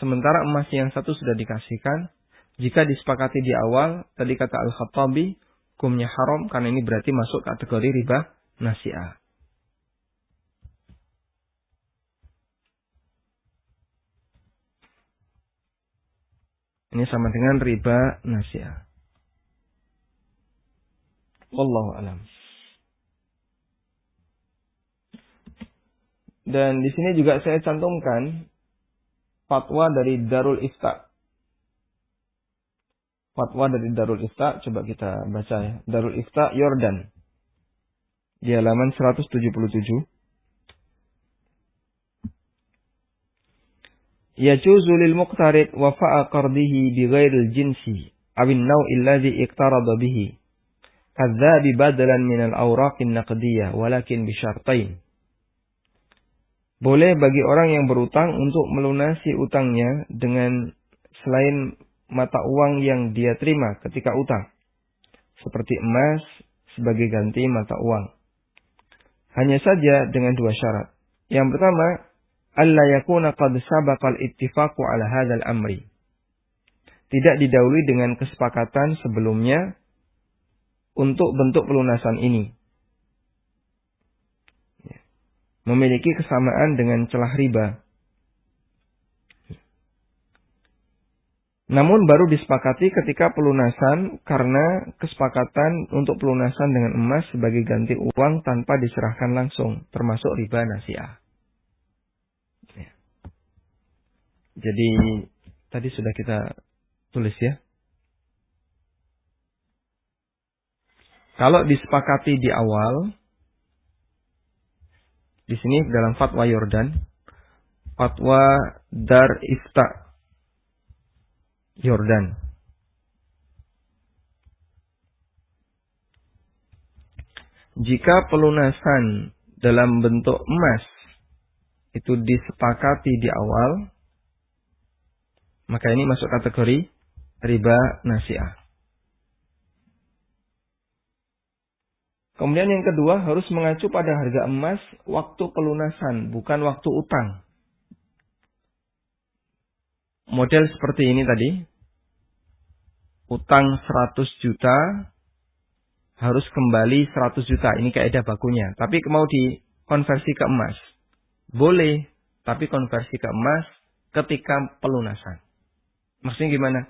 sementara emas yang satu sudah dikasihkan, jika disepakati di awal, tadi kata Al-Khattabi, hukumnya haram karena ini berarti masuk kategori riba nasi'ah. Ini sama dengan riba nasi'ah. Wallahu a'lam. Dan di sini juga saya cantumkan fatwa dari Darul Ifta. Fatwa dari Darul Ifta, coba kita baca ya. Darul Ifta Yordan. Di halaman 177. Yajuzu lil muqtarid wafa'a qardihi bi ghairil jinsi awin naw'il ladzi iqtarada bihi. Kadzabi badalan minal awraqin naqdiyah walakin bi syartain. Boleh bagi orang yang berutang untuk melunasi utangnya dengan selain mata uang yang dia terima ketika utang. Seperti emas sebagai ganti mata uang. Hanya saja dengan dua syarat. Yang pertama, alla yakuna qad sabaqal ittifaqu ala hadzal amri. Tidak didahului dengan kesepakatan sebelumnya untuk bentuk pelunasan ini. Memiliki kesamaan dengan celah riba. Namun baru disepakati ketika pelunasan karena kesepakatan untuk pelunasan dengan emas sebagai ganti uang tanpa diserahkan langsung, termasuk riba nasi'ah. Jadi tadi sudah kita tulis ya. Kalau disepakati di awal, di sini dalam fatwa Yordan, fatwa Dar Ifta Yordan. Jika pelunasan dalam bentuk emas itu disepakati di awal, maka ini masuk kategori riba nasi'ah. Kemudian yang kedua harus mengacu pada harga emas waktu pelunasan, bukan waktu utang. Model seperti ini tadi, utang 100 juta harus kembali 100 juta. Ini kaidah bakunya. Tapi mau dikonversi ke emas. Boleh, tapi konversi ke emas ketika pelunasan. Maksudnya gimana?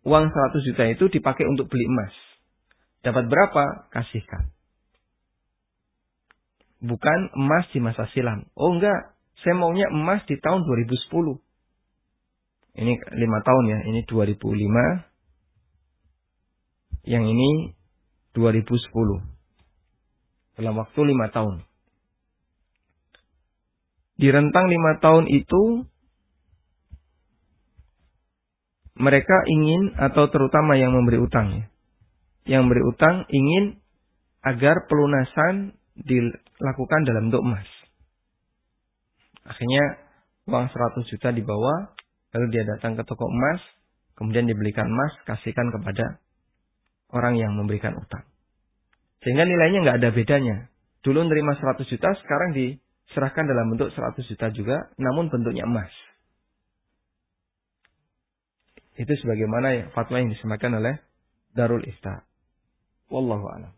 Uang 100 juta itu dipakai untuk beli emas. Dapat berapa? Kasihkan. Bukan emas di masa silam. Oh enggak, saya maunya emas di tahun 2010. Ini 5 tahun ya, ini 2005. Yang ini 2010. Dalam waktu 5 tahun. Di rentang 5 tahun itu, mereka ingin, atau terutama yang memberi utang ya. Yang memberi utang ingin agar pelunasan dilakukan dalam bentuk emas. Akhirnya uang 100 juta dibawa, lalu dia datang ke toko emas, kemudian dibelikan emas, kasihkan kepada orang yang memberikan utang. Sehingga nilainya nggak ada bedanya. Dulu nerima 100 juta, sekarang diserahkan dalam bentuk 100 juta juga, namun bentuknya emas. Itu sebagaimana fatwa yang disampaikan oleh Darul Ifta. Wallahu a'lam.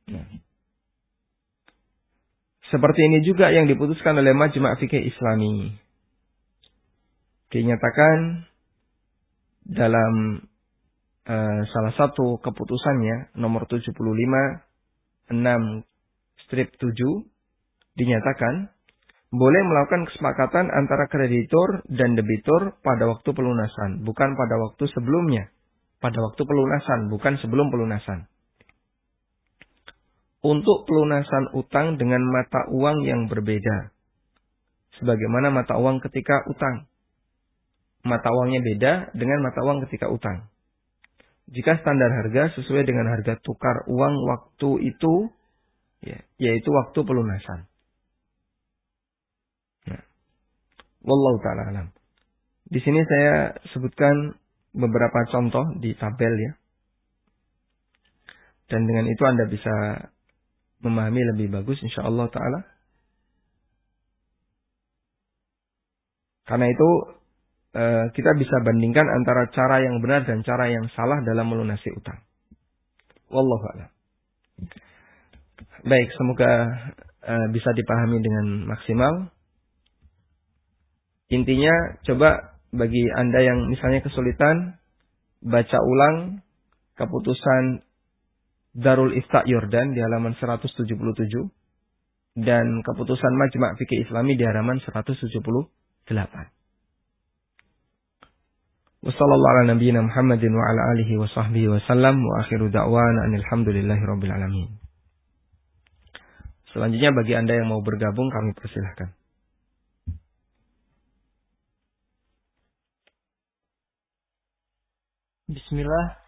Nah. Seperti ini juga yang diputuskan oleh Majma' Fiqih Islami. Dinyatakan dalam salah satu keputusannya nomor 75/6/7 dinyatakan boleh melakukan kesepakatan antara kreditur dan debitur pada waktu pelunasan, bukan pada waktu sebelumnya. Pada waktu pelunasan, bukan sebelum pelunasan. Untuk pelunasan utang dengan mata uang yang berbeda. Sebagaimana mata uang ketika utang. Mata uangnya beda dengan mata uang ketika utang. Jika standar harga sesuai dengan harga tukar uang waktu itu, ya, yaitu waktu pelunasan. Nah, wallahu ta'ala alam. Di sini saya sebutkan beberapa contoh di tabel ya. Dan dengan itu Anda bisa memahami lebih bagus insyaallah ta'ala. Karena itu kita bisa bandingkan antara cara yang benar dan cara yang salah dalam melunasi utang. Wallahu a'lam. Baik, semoga bisa dipahami dengan maksimal. Intinya, coba bagi Anda yang misalnya kesulitan, baca ulang keputusan Darul Ifta Yordan di halaman 177 dan keputusan Majma' Fiqih Islami di halaman 178. Wassallallahu ala nabiyyina Muhammadin wa ala alihi wa sahbihi wa sallam wa akhiru da'wana alhamdulillahi rabbil alamin. Selanjutnya bagi Anda yang mau bergabung kami persilahkan. Bismillah.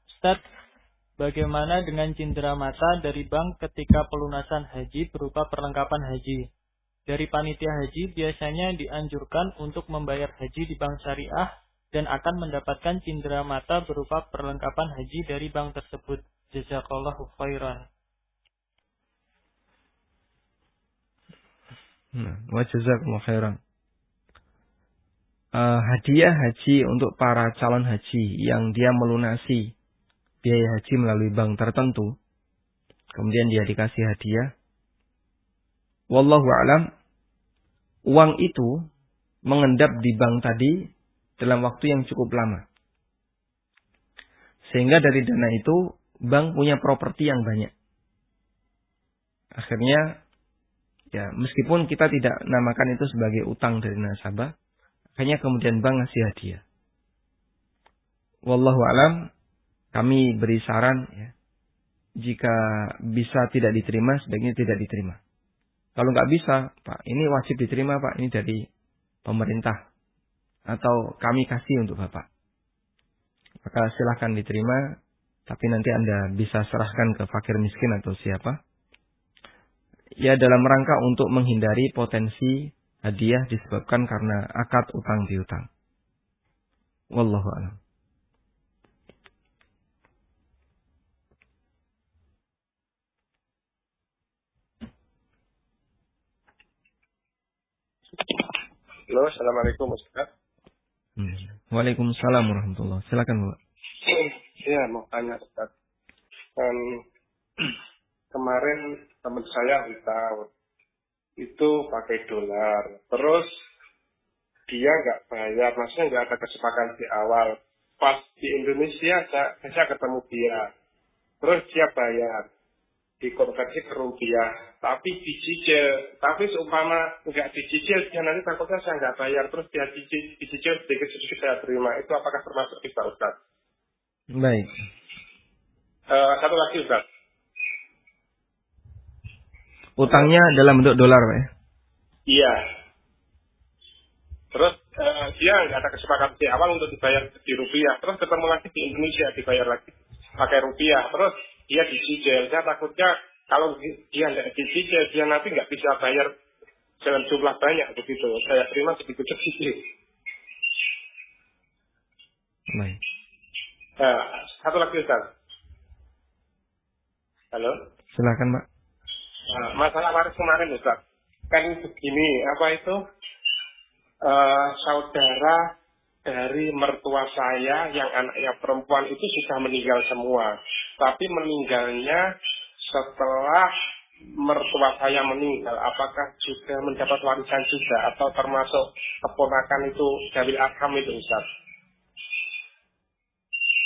Ustaz, bagaimana dengan cindera mata dari bank ketika pelunasan haji berupa perlengkapan haji? Dari panitia haji biasanya dianjurkan untuk membayar haji di bank syariah dan akan mendapatkan cindera mata berupa perlengkapan haji dari bank tersebut. Jazakallahu khairan. Wa jazakallahu khairan. Hadiah haji untuk para calon haji yang dia melunasi biaya haji melalui bank tertentu, kemudian dia dikasih hadiah. Wallahu a'lam, uang itu mengendap di bank tadi dalam waktu yang cukup lama. Sehingga dari dana itu, bank punya properti yang banyak. Akhirnya, ya meskipun kita tidak namakan itu sebagai utang dari nasabah, akhirnya kemudian bank ngasih hadiah. Wallahu a'lam, kami beri saran, ya, jika bisa tidak diterima, sebaiknya tidak diterima. Kalau nggak bisa, Pak, ini wajib diterima, Pak, ini dari pemerintah. Atau kami kasih untuk Bapak. Maka silahkan diterima, tapi nanti Anda bisa serahkan ke fakir miskin atau siapa. Ya dalam rangka untuk menghindari potensi hadiah disebabkan karena akad utang piutang. Wallahu a'lam. Halo, assalamualaikum Ustaz. Waalaikumsalam warahmatullahi wabarakatuh. Silakan, Pak. Iya, mau tanya Ustaz. Kan kemarin teman saya without itu pakai dolar. Terus dia nggak bayar, maksudnya nggak ada kesepakatan di awal. Pas di Indonesia saya ketemu dia. Terus dia bayar, dikonversi ke rupiah, tapi dicicil. Tapi seumpama nggak dicicil, dia nanti takutnya saya nggak bayar, terus dia dicicil sedikit-sedikit saya terima. Itu apakah termasuk riba, Ustaz? Baik. Satu lagi, Ustaz. Utangnya dalam bentuk dolar, Pak ya? Iya. Terus dia nggak ada kesepakatan di awal untuk dibayar di rupiah. Terus ketemu lagi di Indonesia, dibayar lagi pakai rupiah. Terus dia dicicil. Saya takutnya kalau dia nggak dicicil, dia nanti nggak bisa bayar dalam jumlah banyak begitu. Saya terima sedikit-sedikit. Baik. Satu lagi, Ustaz. Halo? Silakan, Pak. Masalah waris kemarin, Ustaz. Kan begini, apa itu? Saudara dari mertua saya yang anaknya perempuan itu sudah meninggal semua. Tapi meninggalnya setelah mertua saya meninggal. Apakah juga mendapat warisan juga? Atau termasuk keponakan itu dari arham itu, Ustaz?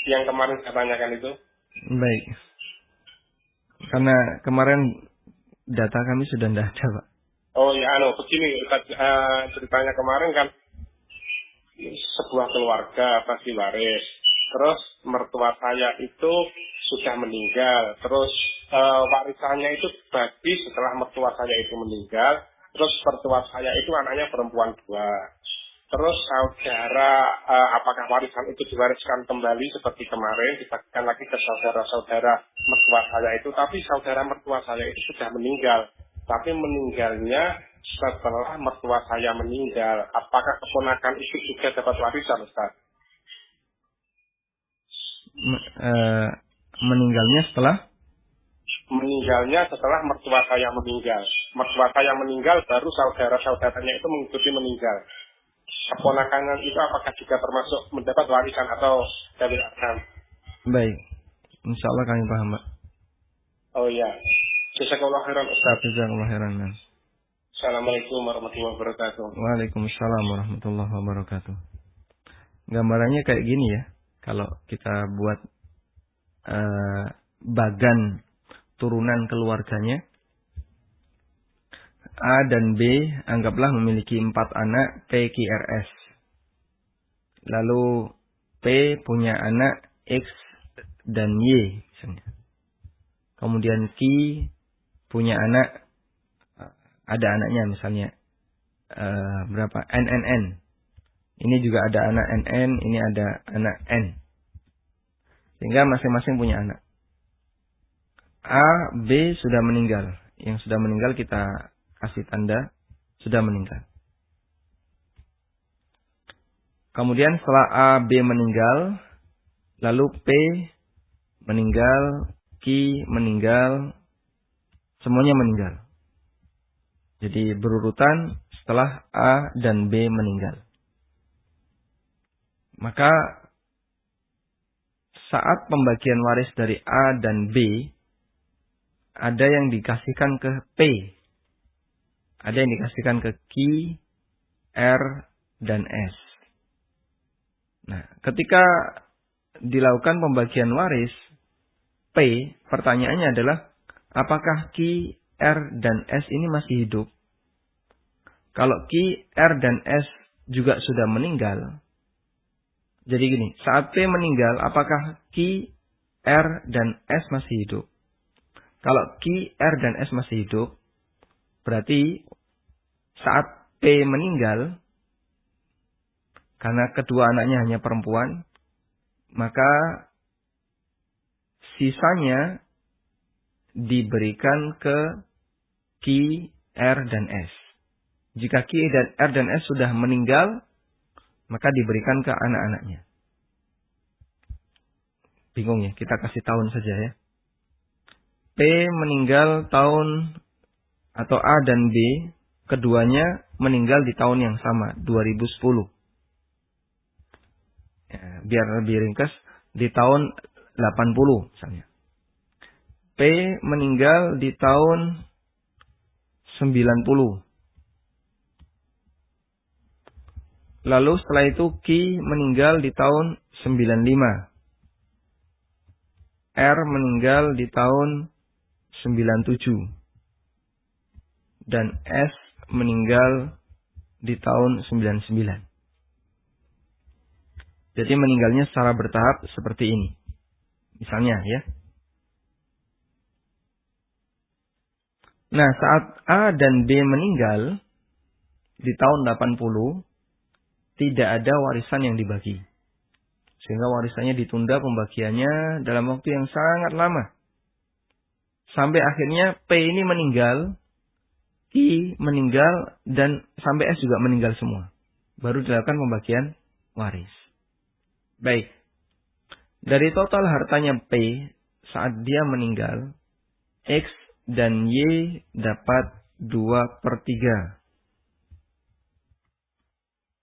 Yang kemarin saya tanyakan itu. Baik. Karena kemarin data kami sudah tidak ada, Pak. Oh ya, begini ceritanya kemarin kan sebuah keluarga pasti waris. Terus mertua saya itu sudah meninggal. Terus warisannya itu bagi setelah mertua saya itu meninggal. Terus mertua saya itu anaknya perempuan 2. Terus saudara, apakah warisan itu diwariskan kembali seperti kemarin, dibagikan lagi ke saudara-saudara mertua saya itu. Tapi saudara mertua saya itu sudah meninggal. Tapi meninggalnya setelah mertua saya meninggal. Apakah keponakan itu juga dapat warisan, Ustaz? Meninggalnya setelah? Meninggalnya setelah mertua saya meninggal. Mertua saya meninggal, baru saudara-saudaranya itu mengikuti meninggal. Keponakan itu apakah juga termasuk mendapat warisan atau dari arham? Baik. Insya Allah kami paham, Pak. Oh iya. Jazakallahu khairan, Ustaz. Jazakallahu khairan. Assalamualaikum warahmatullahi wabarakatuh. Waalaikumsalam warahmatullahi wabarakatuh. Gambarannya kayak gini ya. Kalau kita buat bagan turunan keluarganya, A dan B anggaplah memiliki 4 anak PQRS. Lalu P punya anak X dan Y misalnya. Kemudian Q punya anak, ada anaknya misalnya berapa? NNN. Ini juga ada anak NN, ini ada anak N. Sehingga masing-masing punya anak. A, B sudah meninggal. Yang sudah meninggal kita kasih tanda sudah meninggal. Kemudian setelah A, B meninggal, lalu P meninggal, Q meninggal, semuanya meninggal. Jadi berurutan setelah A dan B meninggal. Maka saat pembagian waris dari A dan B, ada yang dikasihkan ke P. Ada yang dikasihkan ke Q, R, dan S. Nah, ketika dilakukan pembagian waris, P, pertanyaannya adalah, apakah Q, R, dan S ini masih hidup? Kalau Q, R, dan S juga sudah meninggal, jadi gini, saat P meninggal, apakah Q, R, dan S masih hidup? Kalau Q, R, dan S masih hidup, berarti saat P meninggal, karena kedua anaknya hanya perempuan, maka sisanya diberikan ke Q, R, dan S. Jika Q, R, dan S sudah meninggal, maka diberikan ke anak-anaknya. Bingung ya, kita kasih tahun saja ya. P meninggal tahun, atau A dan B, keduanya meninggal di tahun yang sama, 2010. Ya, biar lebih ringkas, di tahun 80 misalnya. P meninggal di tahun 90. Lalu setelah itu Q meninggal di tahun 95. R meninggal di tahun 97. Dan S meninggal di tahun 99. Jadi meninggalnya secara bertahap seperti ini. Misalnya ya. Nah, saat A dan B meninggal di tahun 80, tidak ada warisan yang dibagi. Sehingga warisannya ditunda pembagiannya dalam waktu yang sangat lama. Sampai akhirnya P ini meninggal, I meninggal, dan sampai S juga meninggal semua. Baru dilakukan pembagian waris. Baik. Dari total hartanya P saat dia meninggal, X dan Y dapat 2/3.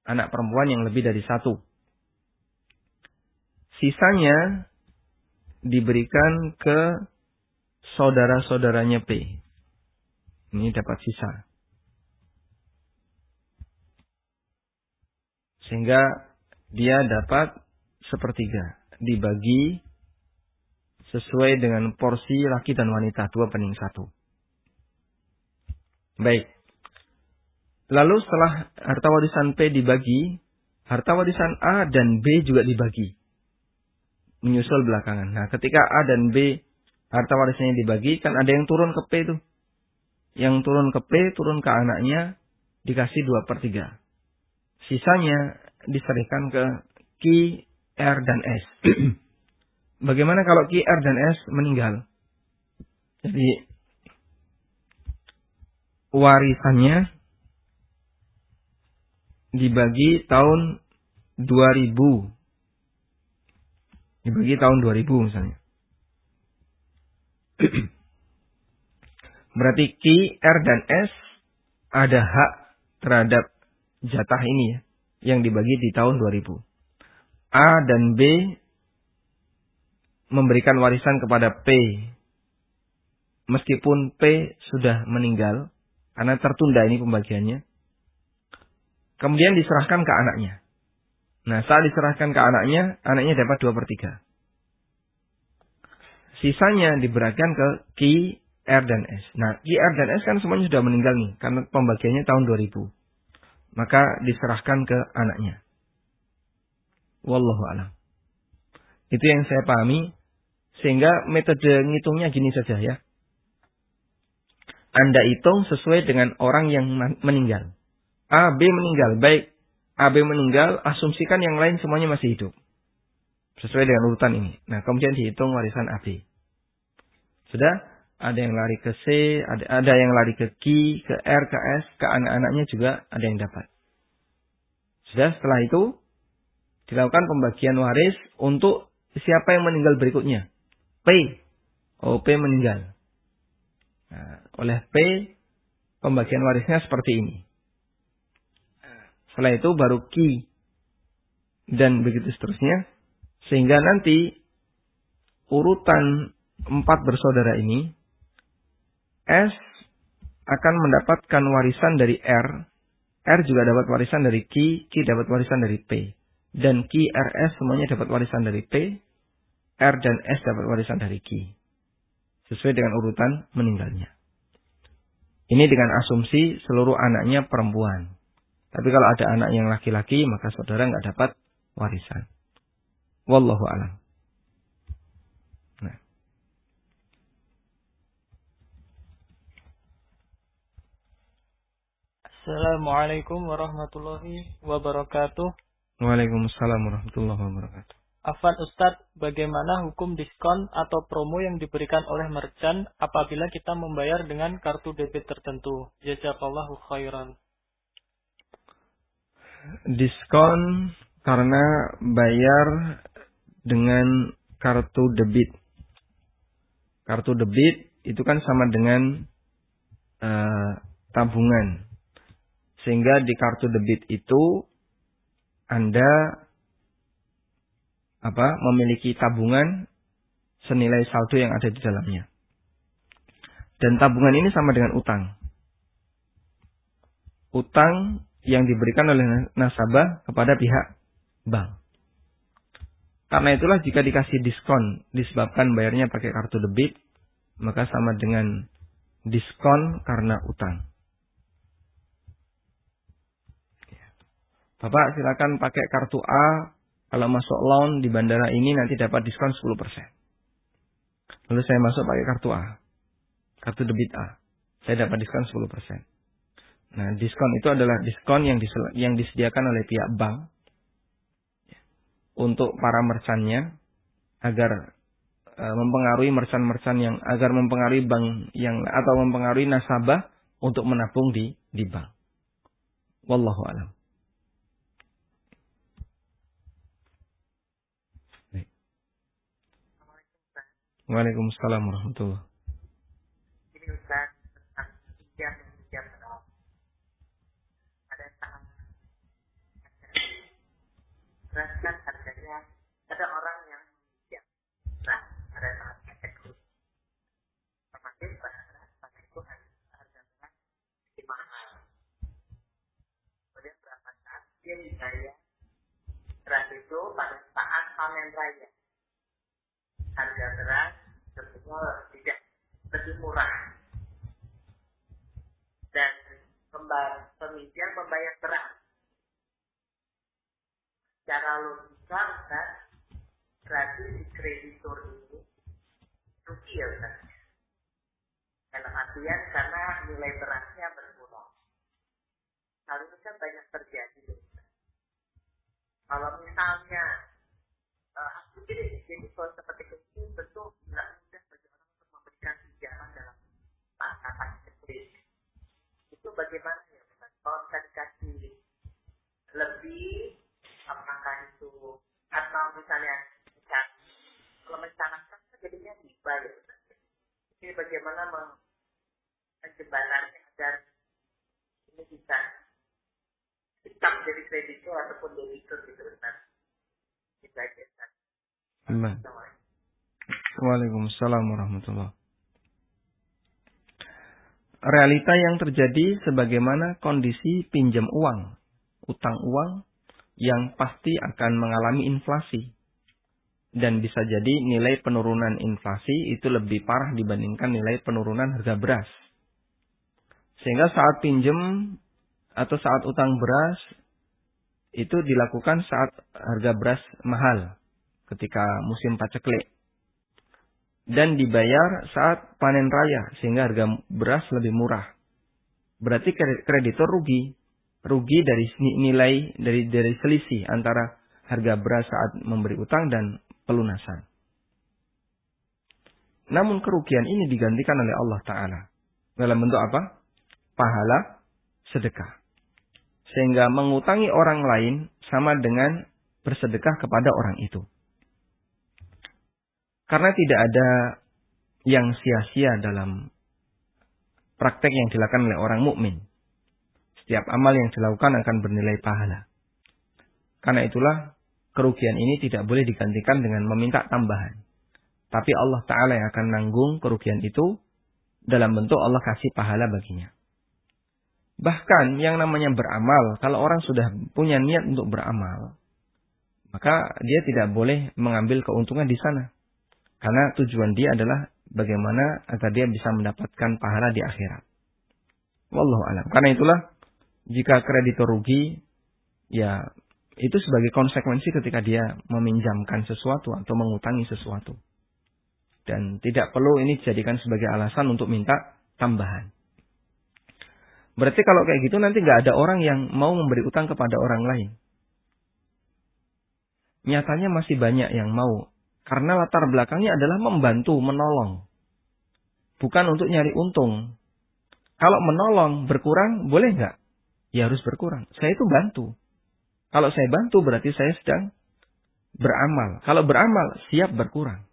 Anak perempuan yang lebih dari 1. Sisanya diberikan ke saudara-saudaranya P. Ini dapat sisa. Sehingga dia dapat 1/3. Dibagi sesuai dengan porsi laki dan wanita. 2/1. Baik. Lalu setelah harta warisan P dibagi, harta warisan A dan B juga dibagi. Menyusul belakangan. Nah, ketika A dan B harta warisannya dibagi, kan ada yang turun ke P itu. Yang turun ke P, turun ke anaknya, dikasih 2/3. Sisanya diserahkan ke Q, R, dan S. Bagaimana kalau Q, R, dan S meninggal? Jadi, warisannya dibagi tahun 2000. Dibagi tahun 2000 misalnya. Berarti Q, R, dan S ada hak terhadap jatah ini ya, yang dibagi di tahun 2000. A dan B memberikan warisan kepada P. Meskipun P sudah meninggal, karena tertunda ini pembagiannya. Kemudian diserahkan ke anaknya. Nah, saat diserahkan ke anaknya, anaknya dapat 2/3. Sisanya diberikan ke Q, R, dan S. Nah, Q, R, dan S kan semuanya sudah meninggal nih, karena pembagiannya tahun 2000. Maka diserahkan ke anaknya. Wallahu a'lam. Itu yang saya pahami. Sehingga metode ngitungnya gini saja ya. Anda hitung sesuai dengan orang yang meninggal. A, B meninggal. Baik, A, B meninggal, asumsikan yang lain semuanya masih hidup. Sesuai dengan urutan ini. Nah, kemudian dihitung warisan A, B. Sudah? Ada yang lari ke C, ada yang lari ke Q, ke R, ke S, ke anak-anaknya juga ada yang dapat. Sudah, setelah itu dilakukan pembagian waris untuk siapa yang meninggal berikutnya. P. Oh, P meninggal. Nah, oleh P, pembagian warisnya seperti ini. Setelah itu baru Q. Dan begitu seterusnya. Sehingga nanti urutan 4 bersaudara ini, S akan mendapatkan warisan dari R. R juga dapat warisan dari Q. Q dapat warisan dari P. Dan Q, R, S semuanya dapat warisan dari P. R dan S dapat warisan dari Q. Sesuai dengan urutan meninggalnya. Ini dengan asumsi seluruh anaknya perempuan. Tapi kalau ada anak yang laki-laki, maka saudara nggak dapat warisan. Wallahu a'lam. Nah. Assalamualaikum warahmatullahi wabarakatuh. Waalaikumsalam warahmatullahi wabarakatuh. Afwan Ustadz, bagaimana hukum diskon atau promo yang diberikan oleh merchant apabila kita membayar dengan kartu debit tertentu? Jazakallahu khairan. Diskon karena bayar dengan kartu debit. Kartu debit itu kan sama dengan tabungan. Sehingga di kartu debit itu Anda memiliki tabungan senilai saldo yang ada di dalamnya. Dan tabungan ini sama dengan utang. Utang yang diberikan oleh nasabah kepada pihak bank. Karena itulah jika dikasih diskon disebabkan bayarnya pakai kartu debit, maka sama dengan diskon karena utang. Bapak silakan pakai kartu A, kalau masuk loan di bandara ini nanti dapat diskon 10%. Lalu saya masuk pakai kartu A, kartu debit A, saya dapat diskon 10%. Nah, diskon itu adalah diskon yang disediakan oleh pihak bank untuk para merchantnya agar mempengaruhi merchant-merchant yang agar mempengaruhi bank yang atau mempengaruhi nasabah untuk menabung di bank. Wallahu a'lam. Waalaikumsalam warahmatullahi wabarakatuh. Ini Ustaz, tentang pinjam dan pinjam menolong. Ada tahap jelaskan harganya. Ada orang yang pinjam. Nah, ada tahap eksklusif. Otomatis pada itu harga lebih mahal. Kemudian berapa saat dia dibayar? Beras itu pada saat panen raya. Harga beras tentunya tidak lebih murah. Dan peminjam membayar beras. Secara logika, Ustaz, berarti si kreditur ini rugi ya, Ustaz. Dalam artian karena nilai berasnya berkurang. Hal ini kan banyak terjadi, Ustaz. Kalau misalnya jadi kalau seperti itu tentu tidak mudah bagi orang untuk memberikan pinjaman dalam masa pandemi. Itu bagaimana ya? Kalau bisa dikasih lebih, apakah itu atau misalnya kalau mencanangkan jadinya riba ya? Jadi bagaimana menjembatani agar ini bisa tetap jadi kreditur ataupun debitur gitu, Ustaz. Itu aja, Ustaz. Waalaikumsalam warahmatullahi wabarakatuh. Realita yang terjadi sebagaimana kondisi pinjam uang, utang uang yang pasti akan mengalami inflasi. Dan bisa jadi nilai penurunan inflasi itu lebih parah dibandingkan nilai penurunan harga beras. Sehingga saat pinjam atau saat utang beras itu dilakukan saat harga beras mahal. Ketika musim paceklik. Dan dibayar saat panen raya. Sehingga harga beras lebih murah. Berarti kreditor rugi. Rugi dari nilai, dari selisih antara harga beras saat memberi utang dan pelunasan. Namun kerugian ini digantikan oleh Allah Ta'ala. Dalam bentuk apa? Pahala sedekah. Sehingga mengutangi orang lain sama dengan bersedekah kepada orang itu. Karena tidak ada yang sia-sia dalam praktek yang dilakukan oleh orang mukmin. Setiap amal yang dilakukan akan bernilai pahala. Karena itulah kerugian ini tidak boleh digantikan dengan meminta tambahan. Tapi Allah Ta'ala yang akan nanggung kerugian itu dalam bentuk Allah kasih pahala baginya. Bahkan yang namanya beramal, kalau orang sudah punya niat untuk beramal, maka dia tidak boleh mengambil keuntungan di sana. Karena tujuan dia adalah bagaimana agar dia bisa mendapatkan pahala di akhirat. Wallahu a'lam. Karena itulah jika kreditor rugi, ya itu sebagai konsekuensi ketika dia meminjamkan sesuatu atau mengutangi sesuatu. Dan tidak perlu ini dijadikan sebagai alasan untuk minta tambahan. Berarti kalau kayak gitu nanti nggak ada orang yang mau memberi utang kepada orang lain. Nyatanya masih banyak yang mau. Karena latar belakangnya adalah membantu, menolong. Bukan untuk nyari untung. Kalau menolong berkurang, boleh nggak? Ya harus berkurang. Saya itu bantu. Kalau saya bantu berarti saya sedang beramal. Kalau beramal, siap berkurang.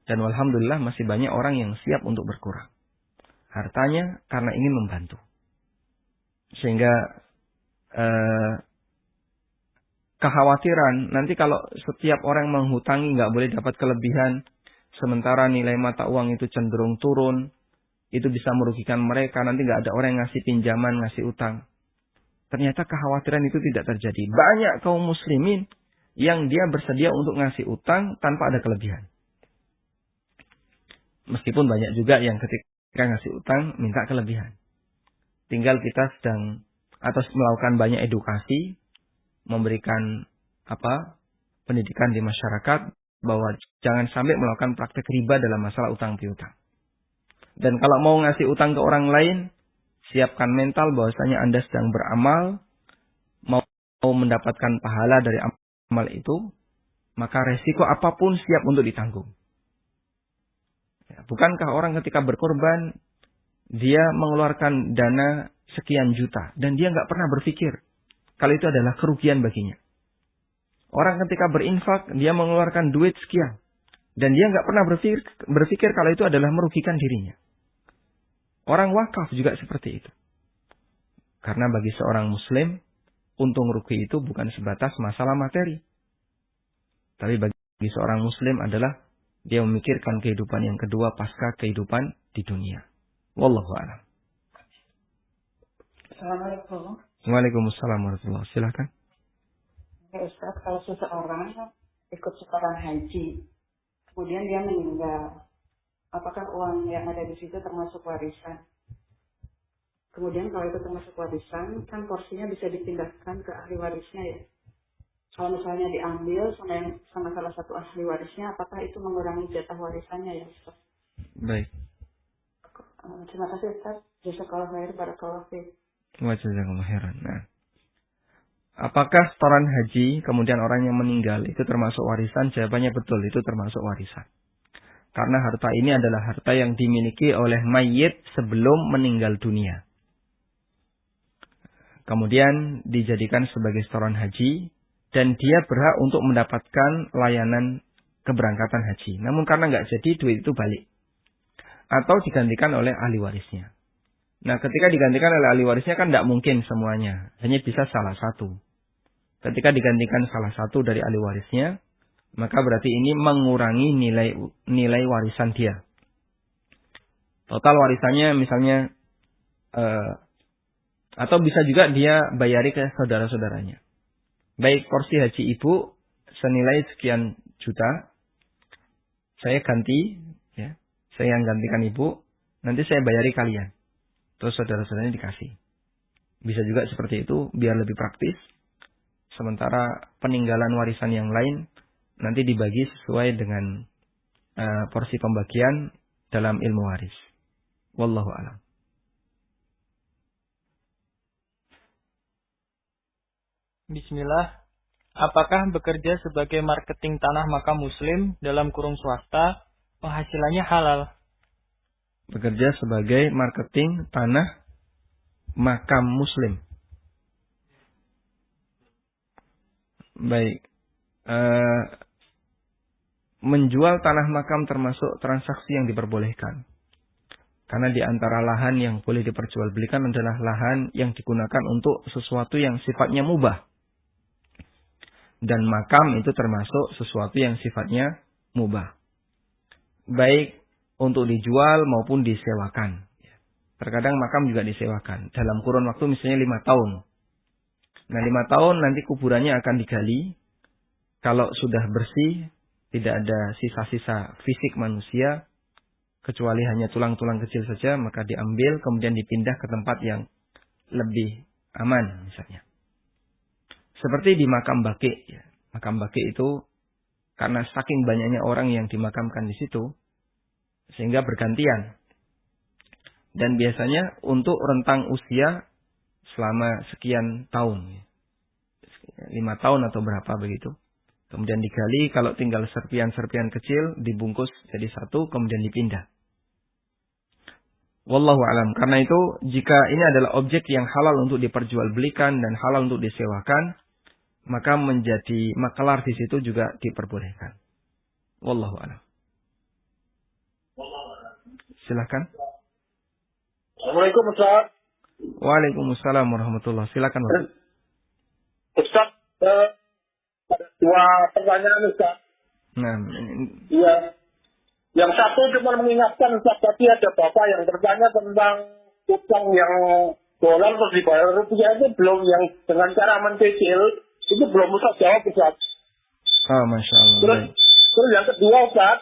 Dan alhamdulillah masih banyak orang yang siap untuk berkurang. Hartanya karena ingin membantu. Sehingga kekhawatiran nanti kalau setiap orang menghutangi nggak boleh dapat kelebihan, sementara nilai mata uang itu cenderung turun, itu bisa merugikan mereka, nanti nggak ada orang yang ngasih pinjaman, ngasih utang. Ternyata kekhawatiran itu tidak terjadi. Banyak kaum muslimin yang dia bersedia untuk ngasih utang tanpa ada kelebihan. Meskipun banyak juga yang ketika ngasih utang minta kelebihan. Tinggal kita sedang atau melakukan banyak edukasi, memberikan pendidikan di masyarakat bahwa jangan sampai melakukan praktek riba dalam masalah utang piutang. Dan kalau mau ngasih utang ke orang lain, siapkan mental bahwasanya Anda sedang beramal, mau mendapatkan pahala dari amal itu, maka resiko apapun siap untuk ditanggung. Bukankah orang ketika berkorban, dia mengeluarkan dana sekian juta, dan dia nggak pernah berpikir kalau itu adalah kerugian baginya. Orang ketika berinfak, dia mengeluarkan duit sekian, dan dia nggak pernah berpikir kalau itu adalah merugikan dirinya. Orang wakaf juga seperti itu. Karena bagi seorang muslim, untung rugi itu bukan sebatas masalah materi. Tapi bagi seorang muslim adalah dia memikirkan kehidupan yang kedua pasca kehidupan di dunia. Wallahu a'lam. Assalamualaikum. Waalaikumsalam warahmatullahi wabarakatuh. Silakan. Ya Ustaz, kalau seseorang ikut setoran haji, kemudian dia meninggal, apakah uang yang ada di situ termasuk warisan? Kemudian kalau itu termasuk warisan, kan porsinya bisa dipindahkan ke ahli warisnya ya. Kalau misalnya diambil sama salah satu ahli warisnya, apakah itu mengurangi jatah warisannya ya Ustaz? Baik. Terima kasih Ustaz. Jazakallahu khair, barakallahu fiik. Wajazakallahu khairan. Nah, apakah setoran haji kemudian orang yang meninggal itu termasuk warisan? Jawabannya betul, itu termasuk warisan. Karena harta ini adalah harta yang dimiliki oleh mayit sebelum meninggal dunia. Kemudian dijadikan sebagai setoran haji dan dia berhak untuk mendapatkan layanan keberangkatan haji. Namun karena nggak jadi, duit itu balik atau digantikan oleh ahli warisnya. Nah, ketika digantikan oleh ahli warisnya kan tidak mungkin semuanya, hanya bisa salah satu. Ketika digantikan salah satu dari ahli warisnya, maka berarti ini mengurangi nilai warisan dia. Total warisannya misalnya, atau bisa juga dia bayari ke saudara-saudaranya. Baik, porsi haji ibu senilai sekian juta, saya ganti, ya, saya yang gantikan ibu, nanti saya bayari kalian. Terus saudara-saudaranya dikasih. Bisa juga seperti itu, biar lebih praktis. Sementara peninggalan warisan yang lain nanti dibagi sesuai dengan porsi pembagian dalam ilmu waris. Wallahu a'lam. Bismillah. Apakah bekerja sebagai marketing tanah makam muslim dalam kurung swasta penghasilannya halal? Bekerja sebagai marketing tanah makam muslim. Baik. Menjual tanah makam termasuk transaksi yang diperbolehkan. Karena di antara lahan yang boleh diperjualbelikan adalah lahan yang digunakan untuk sesuatu yang sifatnya mubah. Dan makam itu termasuk sesuatu yang sifatnya mubah. Baik untuk dijual maupun disewakan. Terkadang makam juga disewakan. Dalam kurun waktu misalnya 5 tahun. Nah 5 tahun nanti kuburannya akan digali. Kalau sudah bersih, tidak ada sisa-sisa fisik manusia, kecuali hanya tulang-tulang kecil saja, maka diambil kemudian dipindah ke tempat yang lebih aman misalnya. Seperti di makam baqi. Ya. Makam baqi itu karena saking banyaknya orang yang dimakamkan di situ, sehingga bergantian. Dan biasanya untuk rentang usia selama sekian tahun. 5 tahun atau berapa begitu. Kemudian digali, kalau tinggal serpian-serpian kecil, dibungkus jadi satu, kemudian dipindah. Wallahu a'lam. Karena itu, jika ini adalah objek yang halal untuk diperjualbelikan dan halal untuk disewakan, maka menjadi makelar di situ juga diperbolehkan. Wallahu a'lam. Silakan. Assalamualaikum Ustaz. Waalaikumsalam warahmatullahi wabarakatuh. Silakan Pak. Ustaz, dua pertanyaan Ustaz. Nah, Iya. Yang satu cuma mengingatkan Ustaz, tadi ada Bapak yang bertanya tentang utang yang dolar terus dibayar rupiah itu belum, yang dengan cara mencicil itu belum Ustaz jawab Ustaz. oh, Masya Allah. Terus yang kedua Ustaz,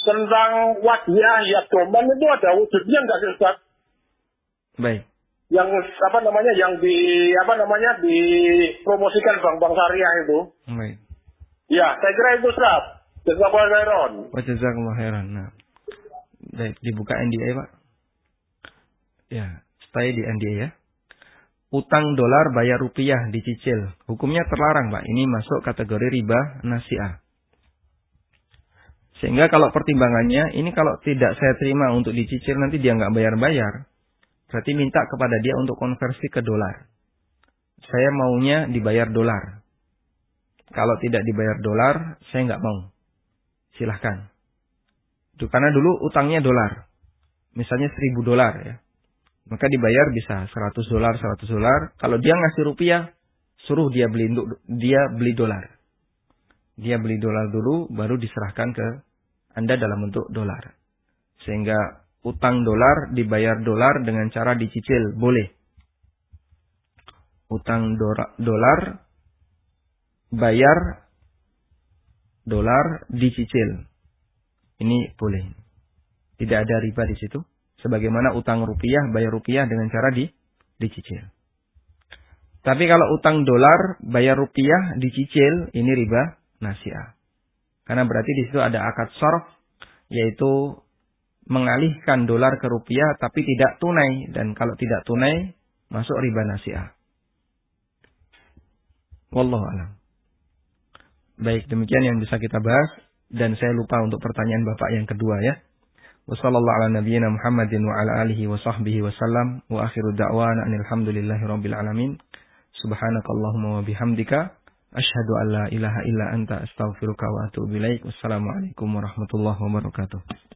tentang wadiah ya doman itu ada wujudnya enggak sih Ustaz? Baik. Yang dipromosikan bank-bank syariah itu. Baik. Ya, saya kira itu Ustaz. Jazakallahu khairan. Wa jazakallahu khairan. Nah. Baik, dibuka NDA, Pak. Ya, stay di NDA ya. Utang dolar bayar rupiah dicicil. Hukumnya terlarang, Pak. Ini masuk kategori riba nasi'ah. Sehingga kalau pertimbangannya, ini kalau tidak saya terima untuk dicicil, nanti dia nggak bayar-bayar. Berarti minta kepada dia untuk konversi ke dolar. Saya maunya dibayar dolar. Kalau tidak dibayar dolar, saya nggak mau. Silahkan. Itu karena dulu utangnya dolar. Misalnya $1.000 ya. Maka dibayar bisa $100. Kalau dia ngasih rupiah, suruh dia beli dolar. Dia beli dolar dulu, baru diserahkan ke Anda dalam bentuk dolar. Sehingga utang dolar dibayar dolar dengan cara dicicil. Boleh. Utang dolar bayar dolar dicicil. Ini boleh. Tidak ada riba di situ. Sebagaimana utang rupiah bayar rupiah dengan cara dicicil. Tapi kalau utang dolar bayar rupiah dicicil, ini riba nasi'ah. Karena berarti di situ ada akad sharf, yaitu mengalihkan dolar ke rupiah tapi tidak tunai, dan kalau tidak tunai masuk riba nasi'ah. Wallahu a'lam. Baik, demikian yang bisa kita bahas, dan saya lupa untuk pertanyaan Bapak yang kedua ya. Wassallallahu ala nabiyyina Muhammadin wa ala alihi wa sahbihi wasallam wa akhiru da'wana alhamdulillahi rabbil alamin. Subhanakallahumma wa bihamdika asyhadu an la ilaha illa anta astaghfiruka wa atubu ilaik. Wassalamualaikum warahmatullahi wabarakatuh.